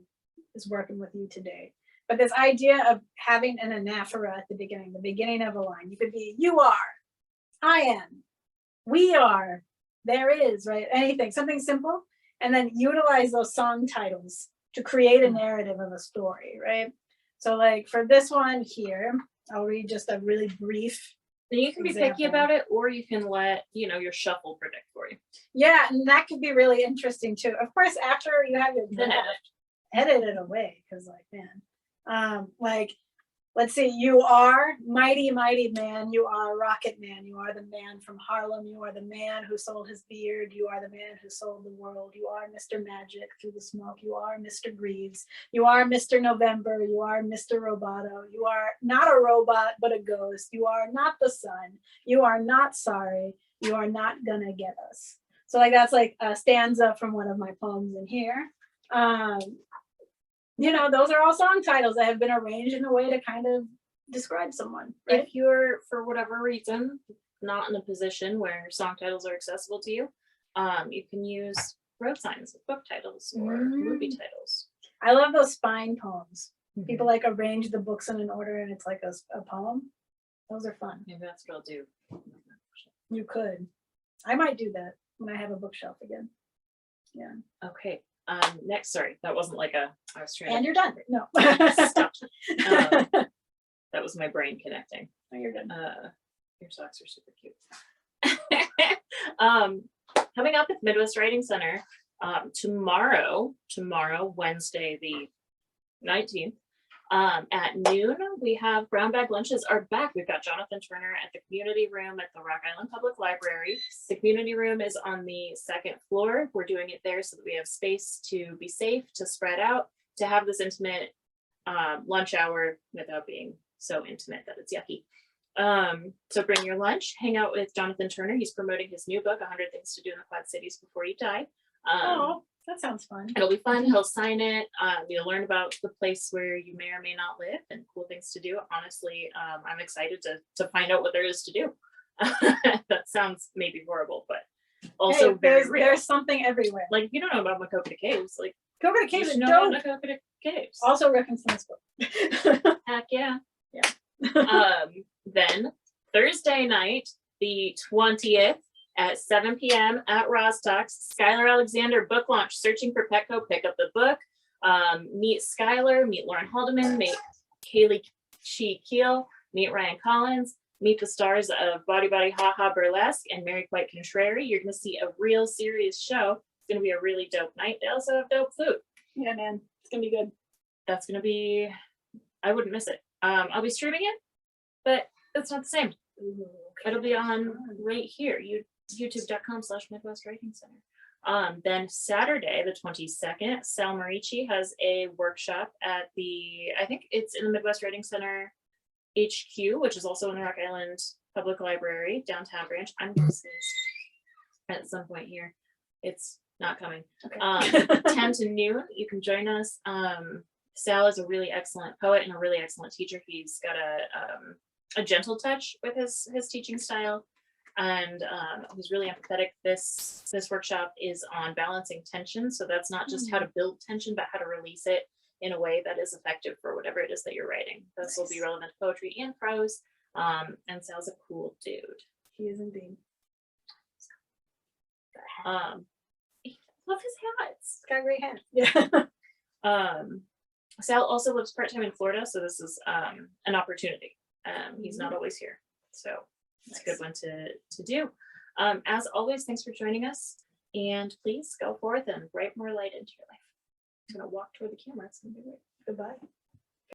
is working with you today. But this idea of having an anaphora at the beginning of a line. You could be, you are, I am, we are, there is, right? Anything, something simple. And then utilize those song titles to create a narrative of a story, right? So like for this one here, I'll read just a really brief. Then you can be picky Example. about it, or you can let your shuffle predict for you. Yeah, and that could be really interesting too. Of course, after you have your Then draft, edit it away, because like, man, like, let's see, you are mighty, mighty man. You are Rocket Man. You are the man from Harlem. You are the man who sold his beard. You are the man who sold the world. You are Mr. Magic through the smoke. You are Mr. Greaves. You are Mr. November. You are Mr. Roboto. You are not a robot, but a ghost. You are not the sun. You are not sorry. You are not gonna get us. So like that's like a stanza from one of my poems in here. Those are all song titles that have been arranged in a way to kind of describe someone, right? If you're, for whatever reason, not in a position where song titles are accessible to you, you can use road signs with book titles or movie titles. I love those spine poems. Mm-hmm. People like arrange the books in an order and it's like a poem. Those are fun. Maybe that's what I'll do. You could. I might do that when I have a bookshelf again. Yeah. Okay. Next, sorry, that wasn't like I was trying And to you're done. No. stop. That was my brain connecting. No, you're good. Your socks are super cute. Coming up at Midwest Writing Center, tomorrow, Wednesday, the 19th, at noon, we have brown bag lunches are back. We've got Jonathan Turner at the community room at the Rock Island Public Library. The community room is on the second floor. We're doing it there so that we have space to be safe, to spread out, to have this intimate lunch hour without being so intimate that it's yucky. So bring your lunch, hang out with Jonathan Turner. He's promoting his new book, 100 Things to Do in the Quad Cities Before You Die. Oh, that sounds fun. It'll be fun. He'll sign it. You'll learn about the place where you may or may not live and cool things to do. Honestly, I'm excited to find out what there is to do. That sounds maybe horrible, but also Hey, very real. there's something everywhere. Like, if you don't know about Makokata Caves, like, Go to the you caves should and know don't. about Makokata Caves. Also reference in this book. Heck yeah. Yeah. Then Thursday night, the 20th at 7 p.m. at Rostock's, Skylar Alexander book launch, Searching for Petco, pick up the book, meet Skylar, meet Lauren Haldeman, meet Kaylee Chi Keel, meet Ryan Collins, meet the stars of Bawdy Ha Ha Burlesque and Mary Quite Contrary. You're going to see a real serious show. It's going to be a really dope night. They also have dope food. Yeah, man. It's gonna be good. That's going to be, I wouldn't miss it. I'll be streaming it, but it's not the same. It'll be on right here, youtube.com/Midwest Writing Center. Then Saturday, the 22nd, Sal Marici has a workshop at I think it's in the Midwest Writing Center HQ, which is also in the Rock Island Public Library, downtown branch. I'm going to say at some point here. It's not coming. Okay. 10 to noon, you can join us. Sal is a really excellent poet and a really excellent teacher. He's got a gentle touch with his teaching style, and he's really empathetic. This workshop is on balancing tension, so that's not just how to build tension, but how to release it in a way that is effective for whatever it is that you're writing. This will be relevant to poetry and prose, and Sal's a cool dude. He is indeed. Love his hats. He's got a great hat. Yeah. Sal also lives part-time in Florida, so this is an opportunity. He's not always here, so it's a good one to do. As always, thanks for joining us, and please go forth and write more light into your life. I'm gonna walk toward the camera. It's gonna be great. Goodbye.